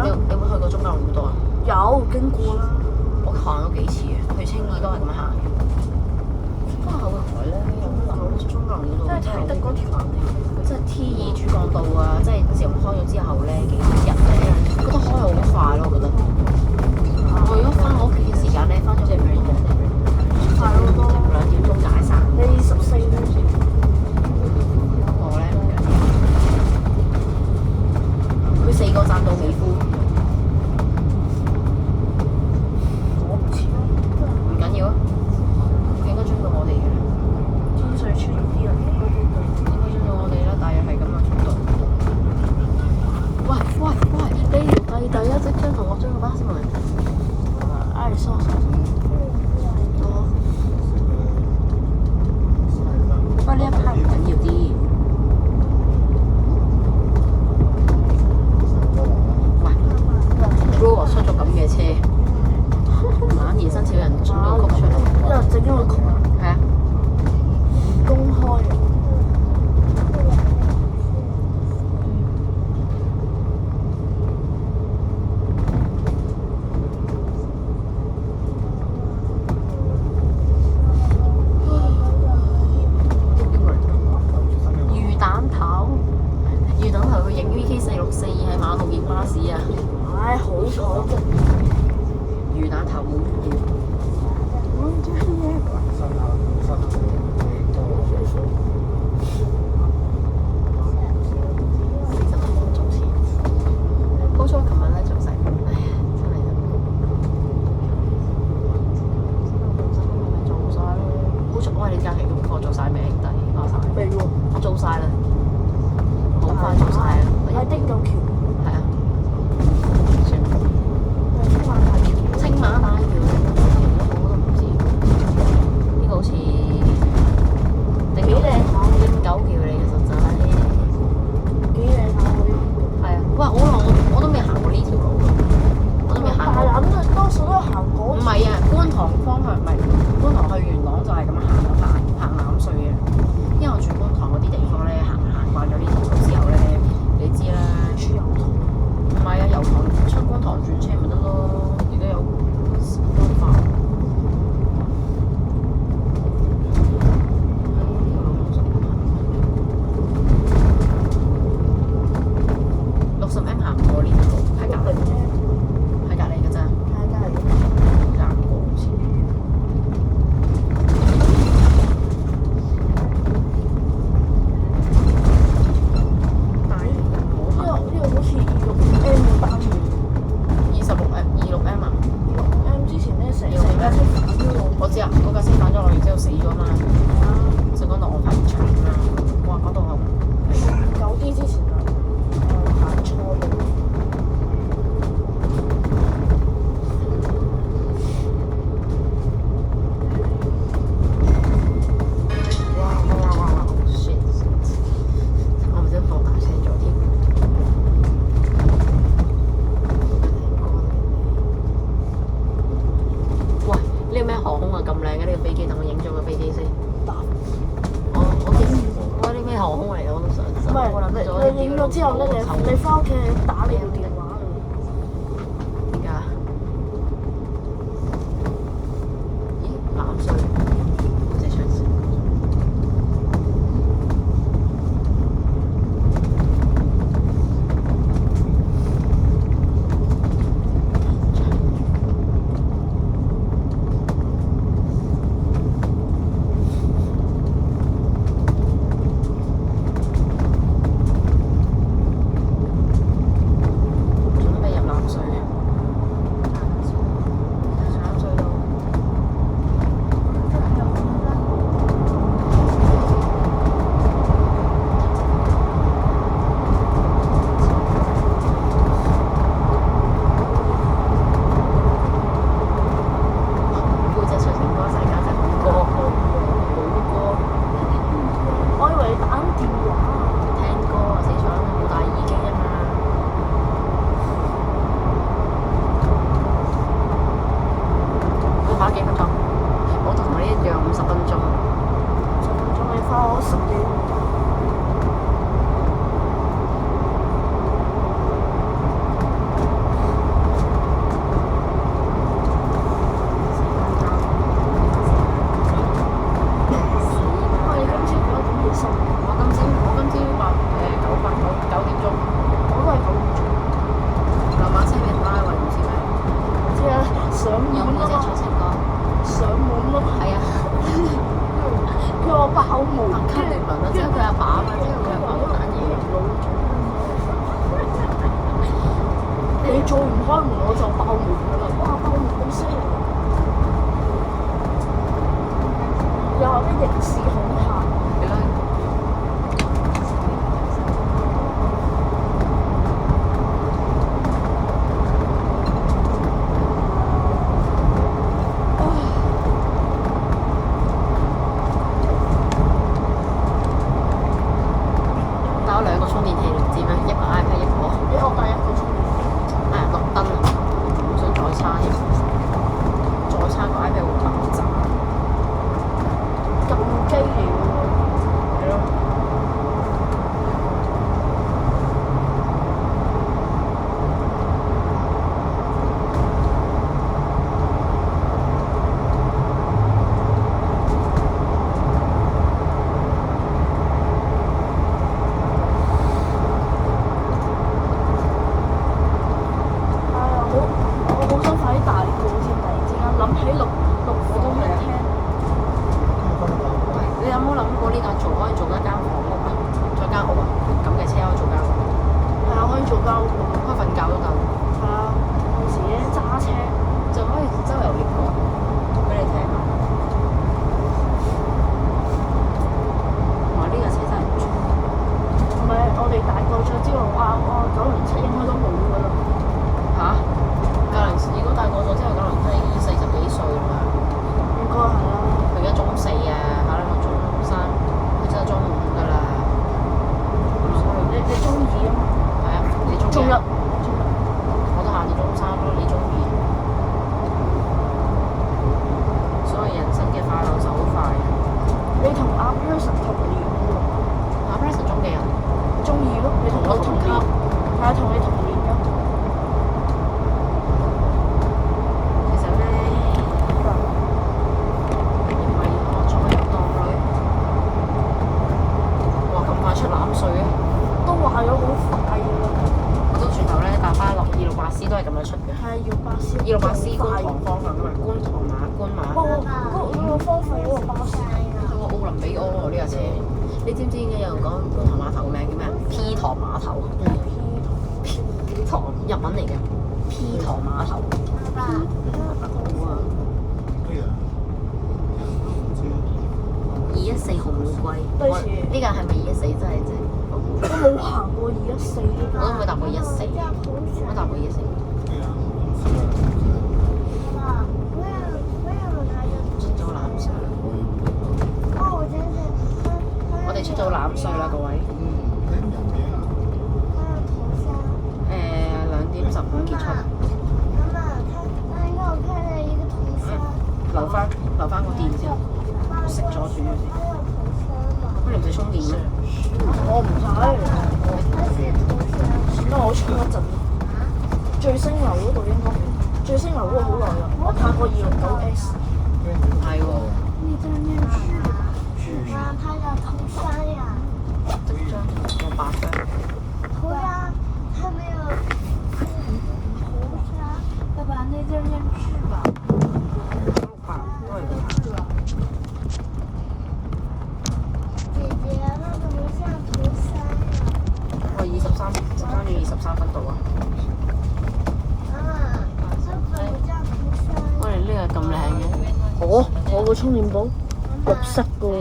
你有冇去過中九龍繞道啊？有經過啦。我行咗幾次啊，去青衣都係咁樣行嘅。不過後來咧有啲中環嗰度，即係啟德嗰條行即係 T2主幹道啊，即係自從開咗之後咧幾日咧，覺得開得好快咯，我覺得。我如果翻我屋企嘅時間咧，翻咗隻兩快好多。 2點鐘解散。你14咧？我咧唔緊要，佢4個站到美孚，我唔知唔緊要啊，佢應該追到我哋嘅，天水村啲人應該都對。應該追到我哋啦，大約係咁嘅速度。喂，呢條弟弟啊，即將同我追個巴士埋。唉，疏。不過呢一 part 唔緊要啲。喂 ，Bro 出咗咁嘅車，猛然生少人整咗個曲出嚟。因為整咗個曲啊，係啊。公開。唉，好彩啫！魚蛋頭冇嘢。40分鐘前，好彩琴日咧做晒，唉，真係做晒咯。好彩我哋假期功課做晒未，兄弟？攞晒。未喎。我做晒啦，好快做晒啦。喺汀九橋。係啊。青馬大橋，我都唔知。呢個好似幾靚下汀九橋嚟嘅實際。幾靚下喎！係啊，哇！我都未行過呢條路㗎，我都未行過。大欖啊，多數都行嗰。唔係啊，觀塘方向唔係觀塘去元朗就係咁行欖隧嘅。因為我住觀塘嗰啲地方咧，行慣咗呢條路之後咧，你知啦。出油塘。唔係啊，油塘出觀塘轉車咪得咯，而家有方法。60M 行唔過呢條路，喺隔離，喺隔離嘅咋。係隔離。行過好似。大呢個好似26M 單元。26M 啊26M 之前咧成架車反咗路。我知啊，嗰架車反咗落，然之後死咗嘛。就講到我排場啊，哇！嗰度係久啲之前啊，行錯路。哇 shit！ 我唔想放大聲咗添。喂，呢個咩航空啊？咁靚嘅呢個飛機，等我影咗個飛機先。我啲咩航空嚟嘅我都想知。唔係，你影咗之後咧，你翻屋企打你部電話。點解？咦，攬水，即係長線。準備入攬水。攬水道。背脊唱情歌世界真好歌，好歌。我以為你打緊電話。聽歌啊，死蠢，冇戴耳機啊嘛。我跑幾分鐘？我同你一樣50分鐘。仲未翻我10點。刑事恐嚇。你咧？帶咗兩個充電器，你唔知咩？一個 iPad，一個我第一個充電。綠燈啊！唔想再叉添，再叉個 iPad 會爆炸。撳機嚟㗎喎。係咯。我好想快啲大個先，突然之間諗起綠火都未聽。喂，你有冇諗過呢間可以做一間房屋啊？做間屋啊？咁嘅車可以做間屋，係啊，可以做間屋㗎。可以瞓覺都夠。係啊，有時咧揸車就可以周遊列國俾你聽下。哇！呢架車真係唔錯。唔係我哋大個咗之後，907應該都冇㗎啦。嚇？907如果大個咗之後，907已經40幾歲啦嘛。應該係啦。佢而家中4啊，考慮到中3，佢真係中5㗎啦。你中2啊嘛？係啊，你中中1。我都下年中3咯，你中2。所以人生嘅快樂就好快。你同阿 Person 同年喎。阿 Preston 中幾啊？中2咯，你同我同級。係啊，同你同年咯。其實咧，唔係我再有當女。哇！咁快出攬稅嘅，都話咗好快㗎啦。我都轉頭咧搭翻落268C都係咁樣出嘅。係啊，要巴士。 268C 觀塘方向㗎嘛，觀塘馬官馬。哇！嗰個方向嗰個巴士。嗰個奧林比柯喎呢架車，你知唔知點解有人講觀塘碼頭個名叫咩？P 塘碼頭。塘日文嚟嘅 P 塘碼頭。好啊！214紅玫瑰，呢架係咪214真係啫？我冇行過214呢我都冇搭過114，我搭過114。出咗攬稅，我哋出咗攬稅啦，各位。2點15結束。留翻個電先，熄咗住先。咁你唔使充電咩？我唔使。算啦，我充一陣。最星樓嗰度應該，最星樓嗰個好耐啦，我拍過269S。係喎。即將有8張。爸爸，那字念翅膀。姐姐，那怎么像图3呀？我13月23分到啊！我哋呢個咁靚嘅，我個充電寶綠色㗎喎。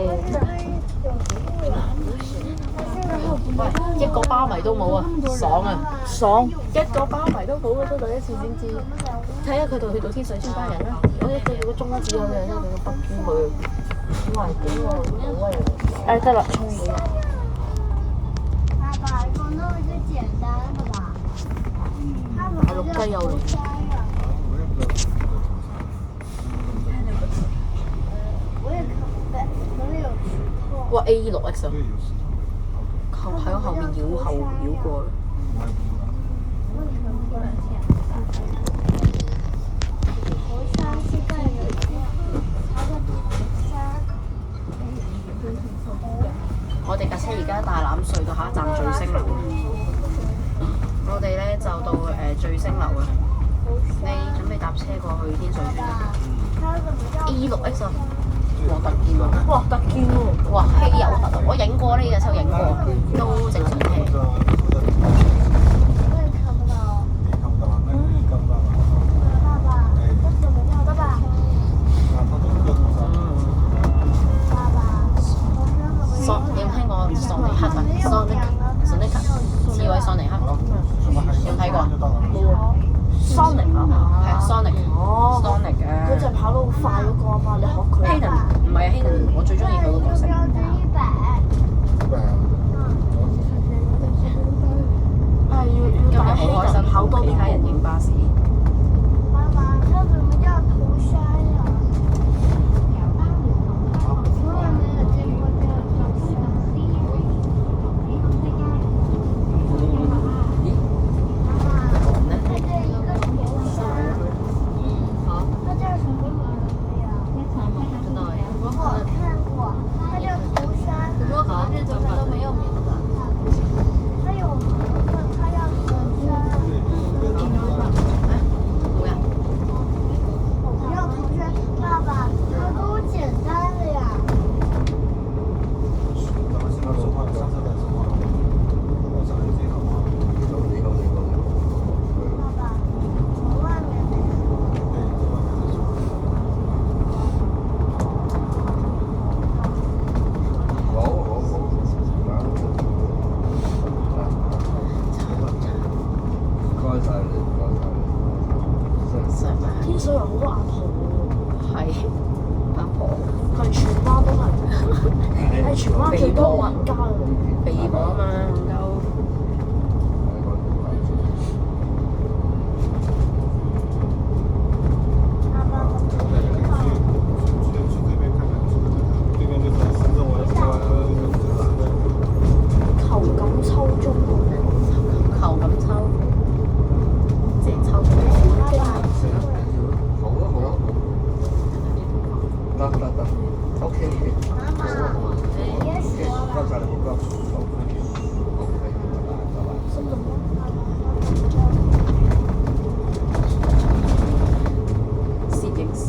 喂，一個包迷都冇啊，爽啊！爽。一個包迷都冇，都第一次先知。睇下佢哋去到天水村班人啦，我一對住個中間只有兩張，對個北邊去，哇幾喎好威！得啦，充咗啦。爸爸，给我弄一个简单的吧。我錄雞有嚟。我也看不懂，可能有石头。哇 A6X 啊！喺後面繞過。头3是个人，它的头3。我哋架車而家大欖隧到下一站聚星樓，我哋咧就到聚星樓啦。你準備搭車過去天水村啊？A6X 啊！哇特見喎！哇特見喎！哇稀有特啊！我影過呢架車，影過都正常車。我也看不到。爸爸，这怎么叫爸爸？爸爸。跑得好快嗰個啊嘛，你學佢。希頓唔係啊，希頓我最中意佢個角色。係要今日帶希好開心，頓跑多啲其他人步。影巴士。妈妈，这怎么叫头山呀？从来没有见过这个头山。咦？妈妈，呢？它这一个头山，好，它叫什么名字呀？知道呀。我看过，它叫头山。很多好像这种它都没有名字。还有红色，它叫头山。冇人。我不要头山，爸爸，它都简单的呀。爸爸，从外面的呀。天水圍好多阿婆喎，係阿婆，係荃灣都係，係荃灣最多老人家嘅。肥婆啊嘛，唔夠。爸爸，求錦秋中球咁抽，即係抽。OK。妈媽，別說了。深圳灣。攝影師。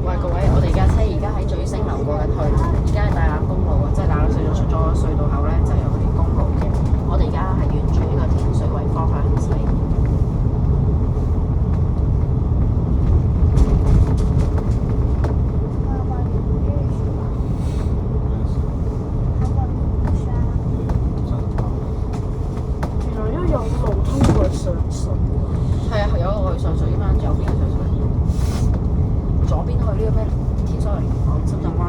喂，各位，我哋架車而家喺咀星流過緊去，而家係大欖公路啊，即係大欖隧道出咗隧道口咧，就有條公路嘅。我哋而家係沿住呢個天水圍方向行駛。爸爸，你不認識吧？它叫頭山。原來都有路通過上水。係啊，有一個去上水灣，右邊去上水，左邊去呢個咩？天水圍，深圳灣。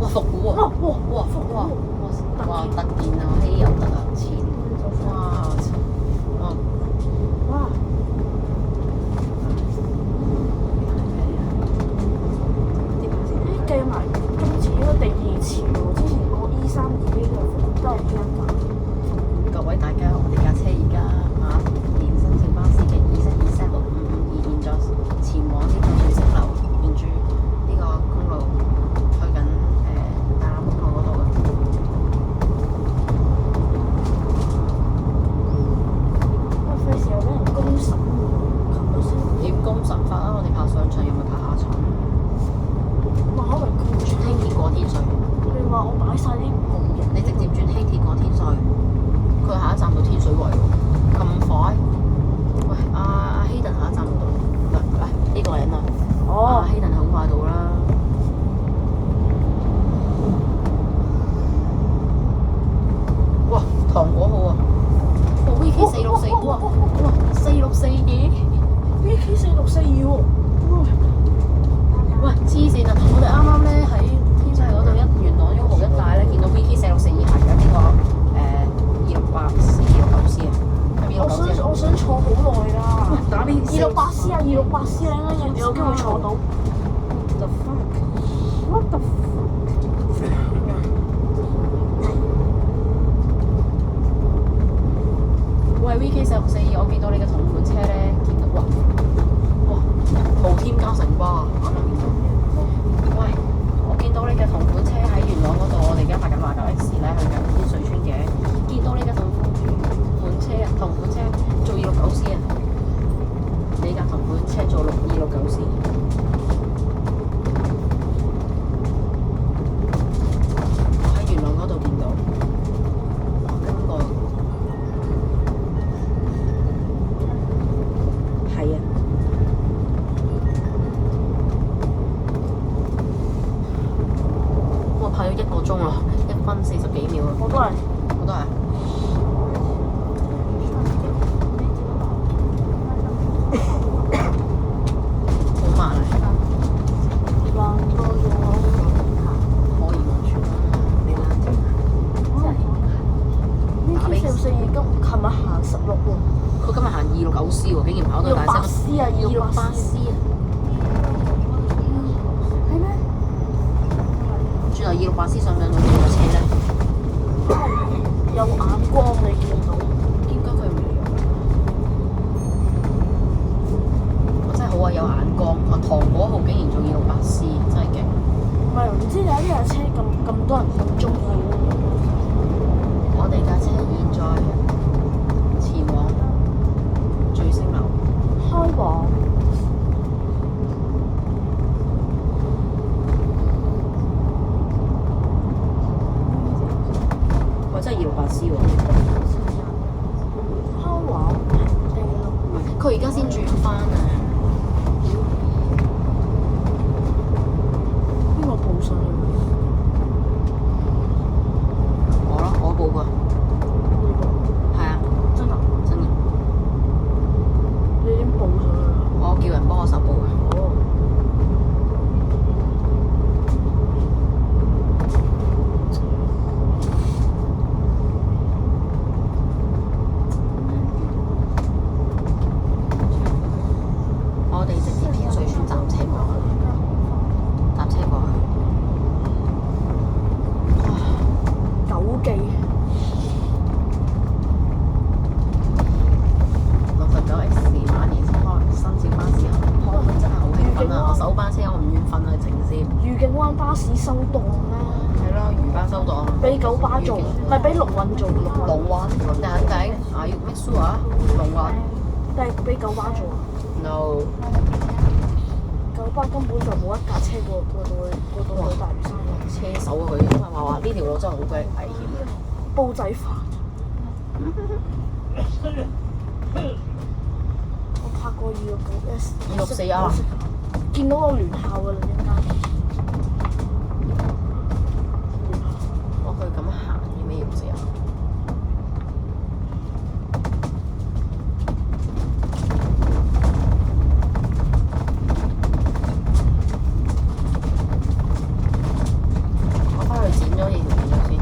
哇！復古喎！哇！復古啊！哇！特件啊，稀有特錢。哇！哇！哇！計埋今次應該第2次喎，之前嗰個 E32呢個都係呢一架。各位大家，我哋架車而家連深圳巴士嘅2726552現在前往呢個咀星流，沿住呢個公路去緊大欖公路嗰度嘅。哇！費事又俾人公審喎，琴日先。點公審法啊？我哋拍上場又咪拍下場？哇！可能佢轉輕鐵過天水，你話我擺晒啲模型，你直接轉輕鐵過天水，佢下一站到天水圍喎，咁快？喂，阿希頓下一站到，喂，呢個人啊，哦希頓好快到啦。哇，糖果好啊！哇 VK464，哇462， VK464喎，喂黐線啊！我哋啱啱咧喺天水圍嗰度元朗1號一帶咧見到 VK462行緊呢個268C、269C 啊，係咪269C啊？我想坐好耐啦。打邊268C啊，268C啊，應該有機會坐到。 The fuck？ What the fuck？喂 VK464，我見到你嘅同款車咧，見到哇無添加城巴，啱啱見到。喂，我見到你嘅同款車喺元朗嗰度，我哋而家拍緊馬九 X 咧，去緊天水村嘅。見到你嘅同款車啊，同款車做269C啊，你架同款車做269C。我喺元朗嗰度見到，哇！今個幾秒啊？我都係。我都係。好慢啊！慢多咗。可以完全啦，你冷靜下。呢 T44已經琴日行16喎。佢今日行269C 喎，竟然跑到大聲。268C 啊268C 啊！係咩？轉頭268C上唔上到呢個車咧？有眼光你見到。點解佢唔嚟？我真係好啊，有眼光。糖果號竟然做268C，真係勁！唔係，唔知點解呢架車咁多人咁中意。我哋架車現在前往聚星樓。開往。我真係268C喎。開往地路。佢而家先轉翻啊！邊個報上去？我咯，我報㗎。係啊，真啊？真嘅。你點報上去啊？我叫人幫我手報㗎。哦。我哋直接天水村搭車過去。搭車過去。9記。69X 馬年先開，新線巴士開，真係好興奮啊！我首班車我唔願瞓啊，靜先。愉景灣巴士收檔啦。係咯，魚班收檔。俾九巴做，唔係俾龍運做。龍運，你肯定？啊，要 make sure 啊，龍運。定係俾九巴做啊？ No。九巴根本就冇一架車過到去大嶼山咯。車手啊佢，因為話呢條路真係好鬼危險。煲仔飯。我拍過264啊！見到個聯校㗎啦，一間。哇！佢咁行要咩264啊？我翻去剪咗呢條片先。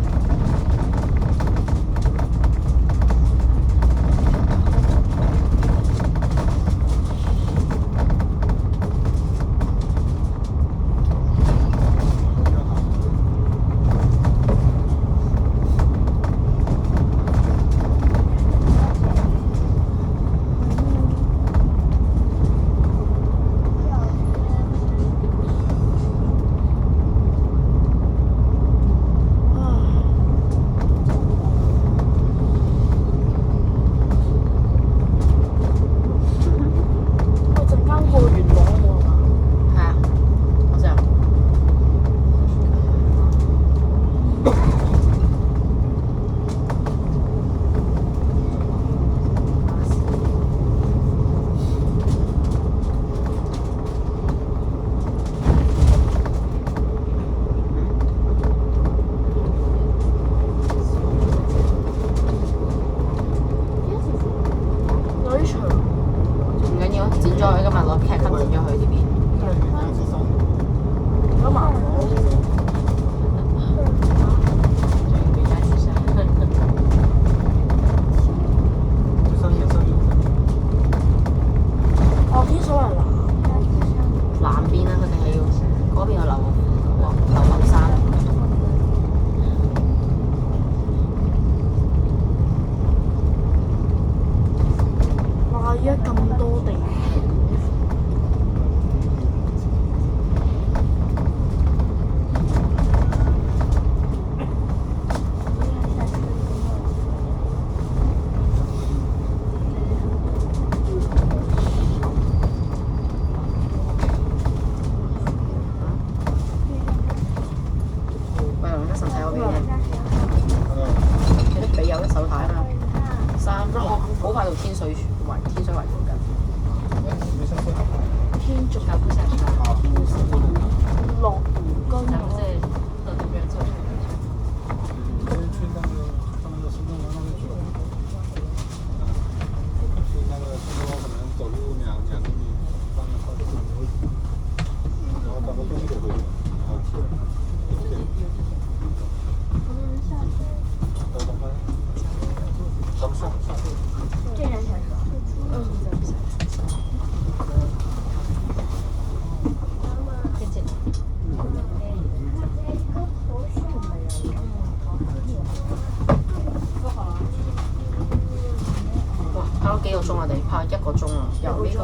鐘啊？我哋拍1個鐘啊，由呢個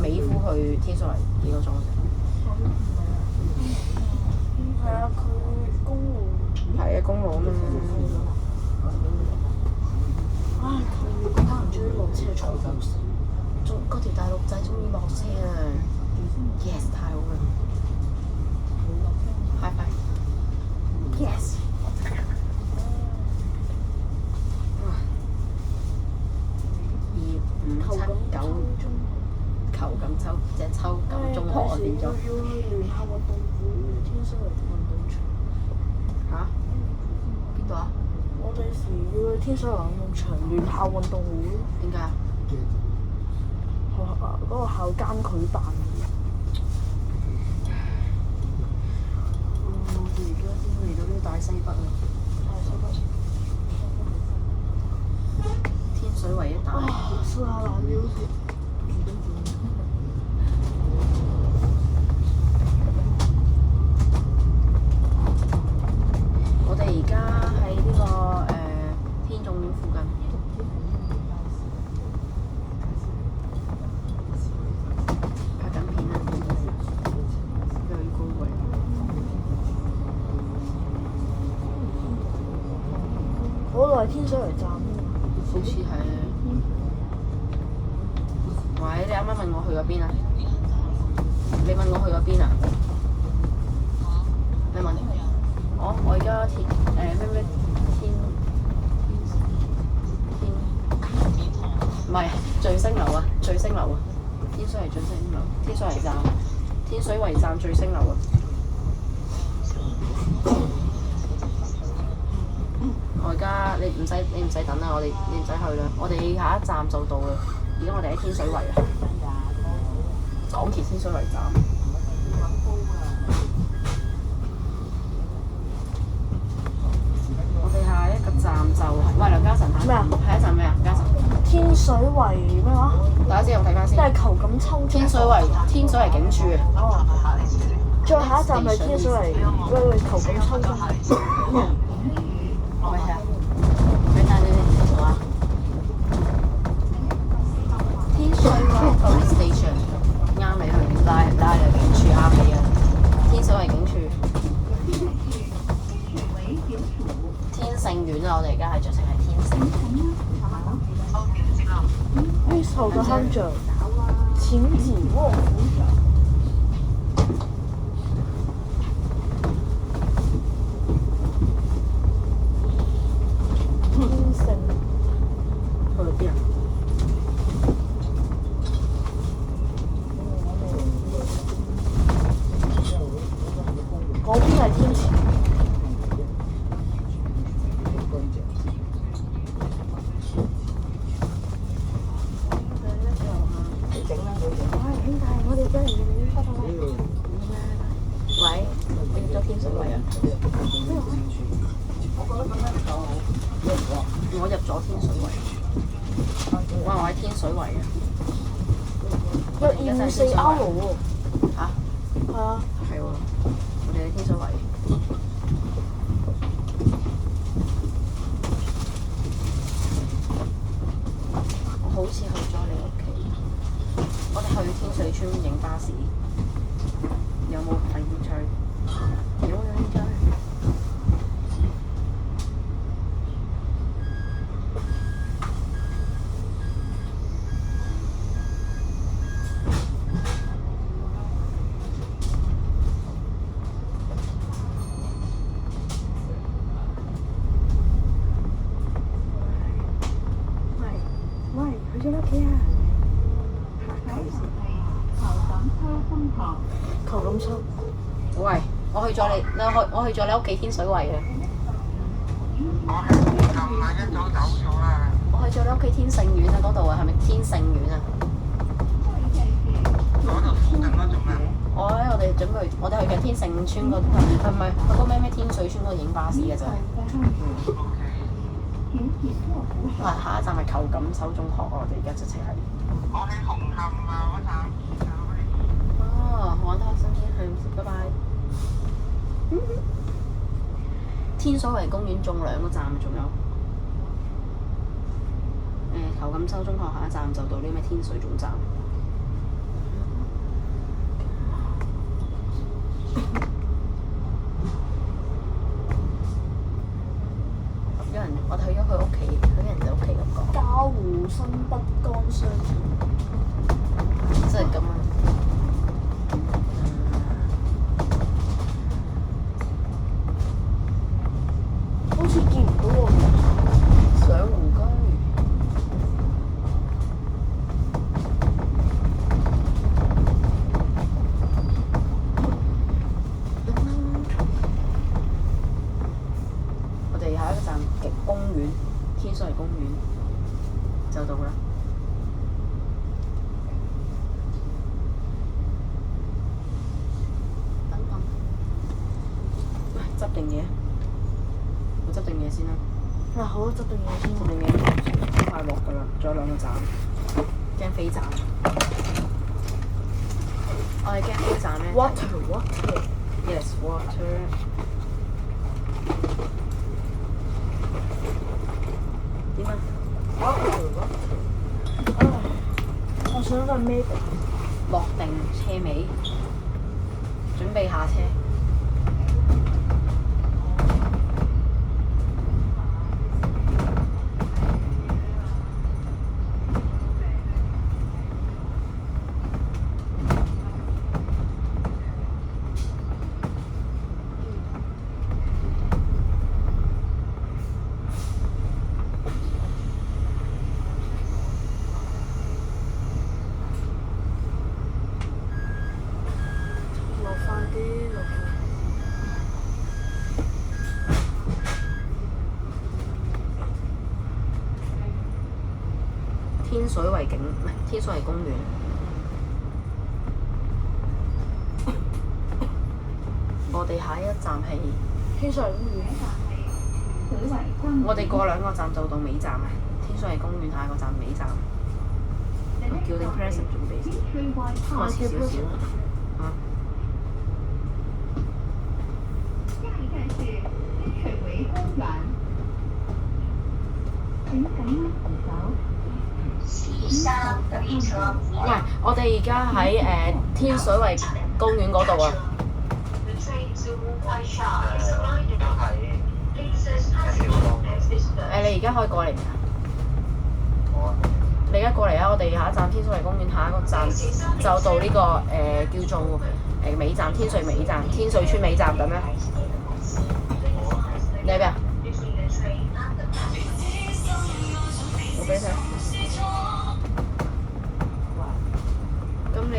美孚去天水圍幾個鐘啫？係啊，佢公路。係啊，公路啊嘛。唉，佢嗰班人終於落車坐巴士。嗰條大陸仔終於落車啦 ！Yes， 太好啦！High five！Yes！ 2579裘錦秋，即係秋錦中學啊變咗。要去聯合運動會天水圍運動場。嚇？邊度啊？我哋時要去天水圍運動場聯校運動會。點解啊？學校嗰個校監佢辦嘅。我哋而家先嚟到呢個大西北啊！大西北。天水圍一帶。試下攬腰先。我哋而家喺呢個天眾院附近。拍緊片啊！最高位。嗰度係天水圍站啊嘛。好似係啊！喂，你啱啱問我去咗邊啊？你問我去咗邊啊？你問我而家咩唔係聚星樓啊！聚星樓啊！天水圍聚星樓，天水圍站，天水圍站聚星樓啊！我而家你唔使等啦，你唔使去啦，我哋下一站就到啦。而家我哋喺天水圍啊，港鐵天水圍站。我哋下一個站就係喂梁嘉誠咩啊？下一站咩啊？嘉誠。天水圍咩話？大家先，我睇翻先。即係裘錦秋。天水圍警署啊！哦。最後下一站係天水圍，喂裘錦秋中學。喂係啊，你帶你哋做啊？天水圍 Police Station 啱你去，拉你去警署啱你啊！天水圍警署。天盛苑啊！我哋而家係直情係天盛。呢頭嘅鄉長，請自臥扶。天盛。去到邊啊？嗰邊係天池。喂，我入咗天水圍啊！我入咗天水圍。哇！我喺天水圍啊！有254R喎。嚇？係啊。係喎，我哋喺天水圍。我好似去咗你屋企。我哋去天水村影巴士，有冇興趣？有興趣。喂，去咗屋企啊！裘錦秋。喂，我去咗你屋企天水圍啊！我係琴晚一早走咗啦。我去咗你屋企天盛苑啊，嗰度啊，係咪天盛苑啊？嗰度附近嗰度咩？我哋準備，我哋去緊天盛村嗰度，唔係去嗰咩天水村嗰度影巴士嘅啫。下一站係裘錦秋中學，我哋而家直情係。我喺紅磡啊嗰站。哦，玩得開心先，係，拜拜。天水圍公園仲2個站，仲有裘錦州中學下一站就到呢咩天水總站。有人我哋去咗佢屋企，去人哋屋企咁講，嘉湖新北江雙即係咁啊！好似見唔到喎。上湖居。我哋下一個站極公園，天水圍公園就到啦。等等，喂，執定嘢，我執定嘢先啦。嗱，好，執定嘢先。執定嘢，好快落㗎啦，仲有2個站，驚飛站。我哋驚飛站咩 Water。 Yes, water。點啊？我想問咩？落定車尾，準備下車。落快啲，落快天水圍景唔係天水圍公園。我哋下一站係，啲。天水圍公園。我哋過2個站就到尾站啊！天水圍公園下一個站尾站。我叫定 present 準備先，快遲少少。啊！下一站是天水圍公園，請緊握扶手。喂，我哋而家喺天水圍公園嗰度啊！你而家可以過嚟㗎？你而家過嚟啊！我哋下一站天水圍公園，下一個站就到呢、個叫做尾站，天水尾站，天水村尾站咁樣。你喺邊啊？我俾你睇。咁你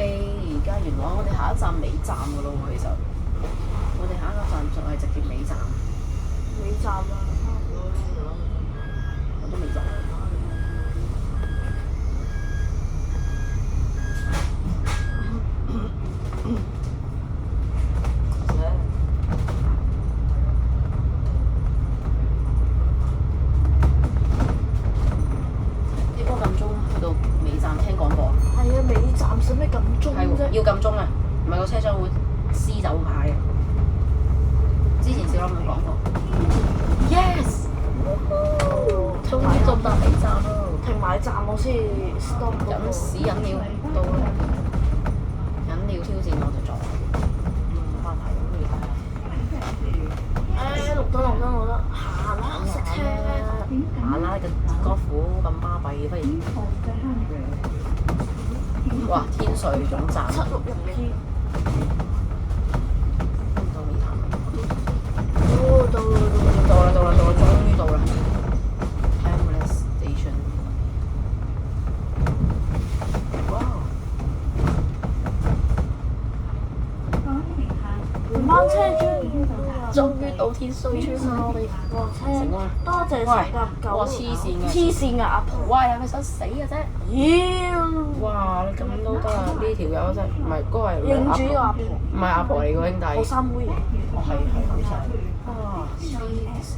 而家元朗，我哋下一站尾站㗎咯喎，其實。我哋下一個站就係直接尾站。尾站啊！我都未走。啲波撳鐘去到尾站聽廣播。係啊，尾站使咩撳鐘係喎，啫？要撳鐘啊！唔係個車長會撕走牌啊！之前小林有講過。Yes！終於到達尾站咯！停埋站我先 stop 嗰飲個。屎飲料到啦！飲料挑戰我就做。翻牌咁你睇下。綠燈綠燈，行啦，塞車。行啦！個哥府咁巴閉，不如哇！天水總站。 761P。到尾站啦！哦，到啦。到啦！終於到啦 Hamlet Station。哇！緩班車終於到天水村啦！我哋哇成功啦！多謝成架狗。哇！黐線嘅！黐線嘅阿婆。哇！係咪想死嘅啫？妖！哇！你咁都得啊？呢條友真係唔係嗰個係認住呢個阿婆。唔係阿婆嚟㗎兄弟。我三妹嚟。哦係好晒。哇！黐線！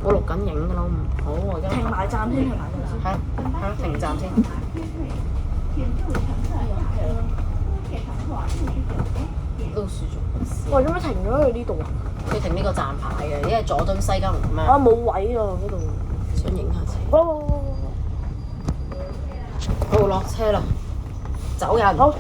我錄緊影㗎啦，好我而家。停埋站先，停埋站先。係停站先。都輸咗。喂，做咩停咗去呢度啊？佢停呢個站牌嘅，因為佐敦西九龍咁啊樣。冇位啊嗰度。想影下先。哇！好落車啦，走人。好。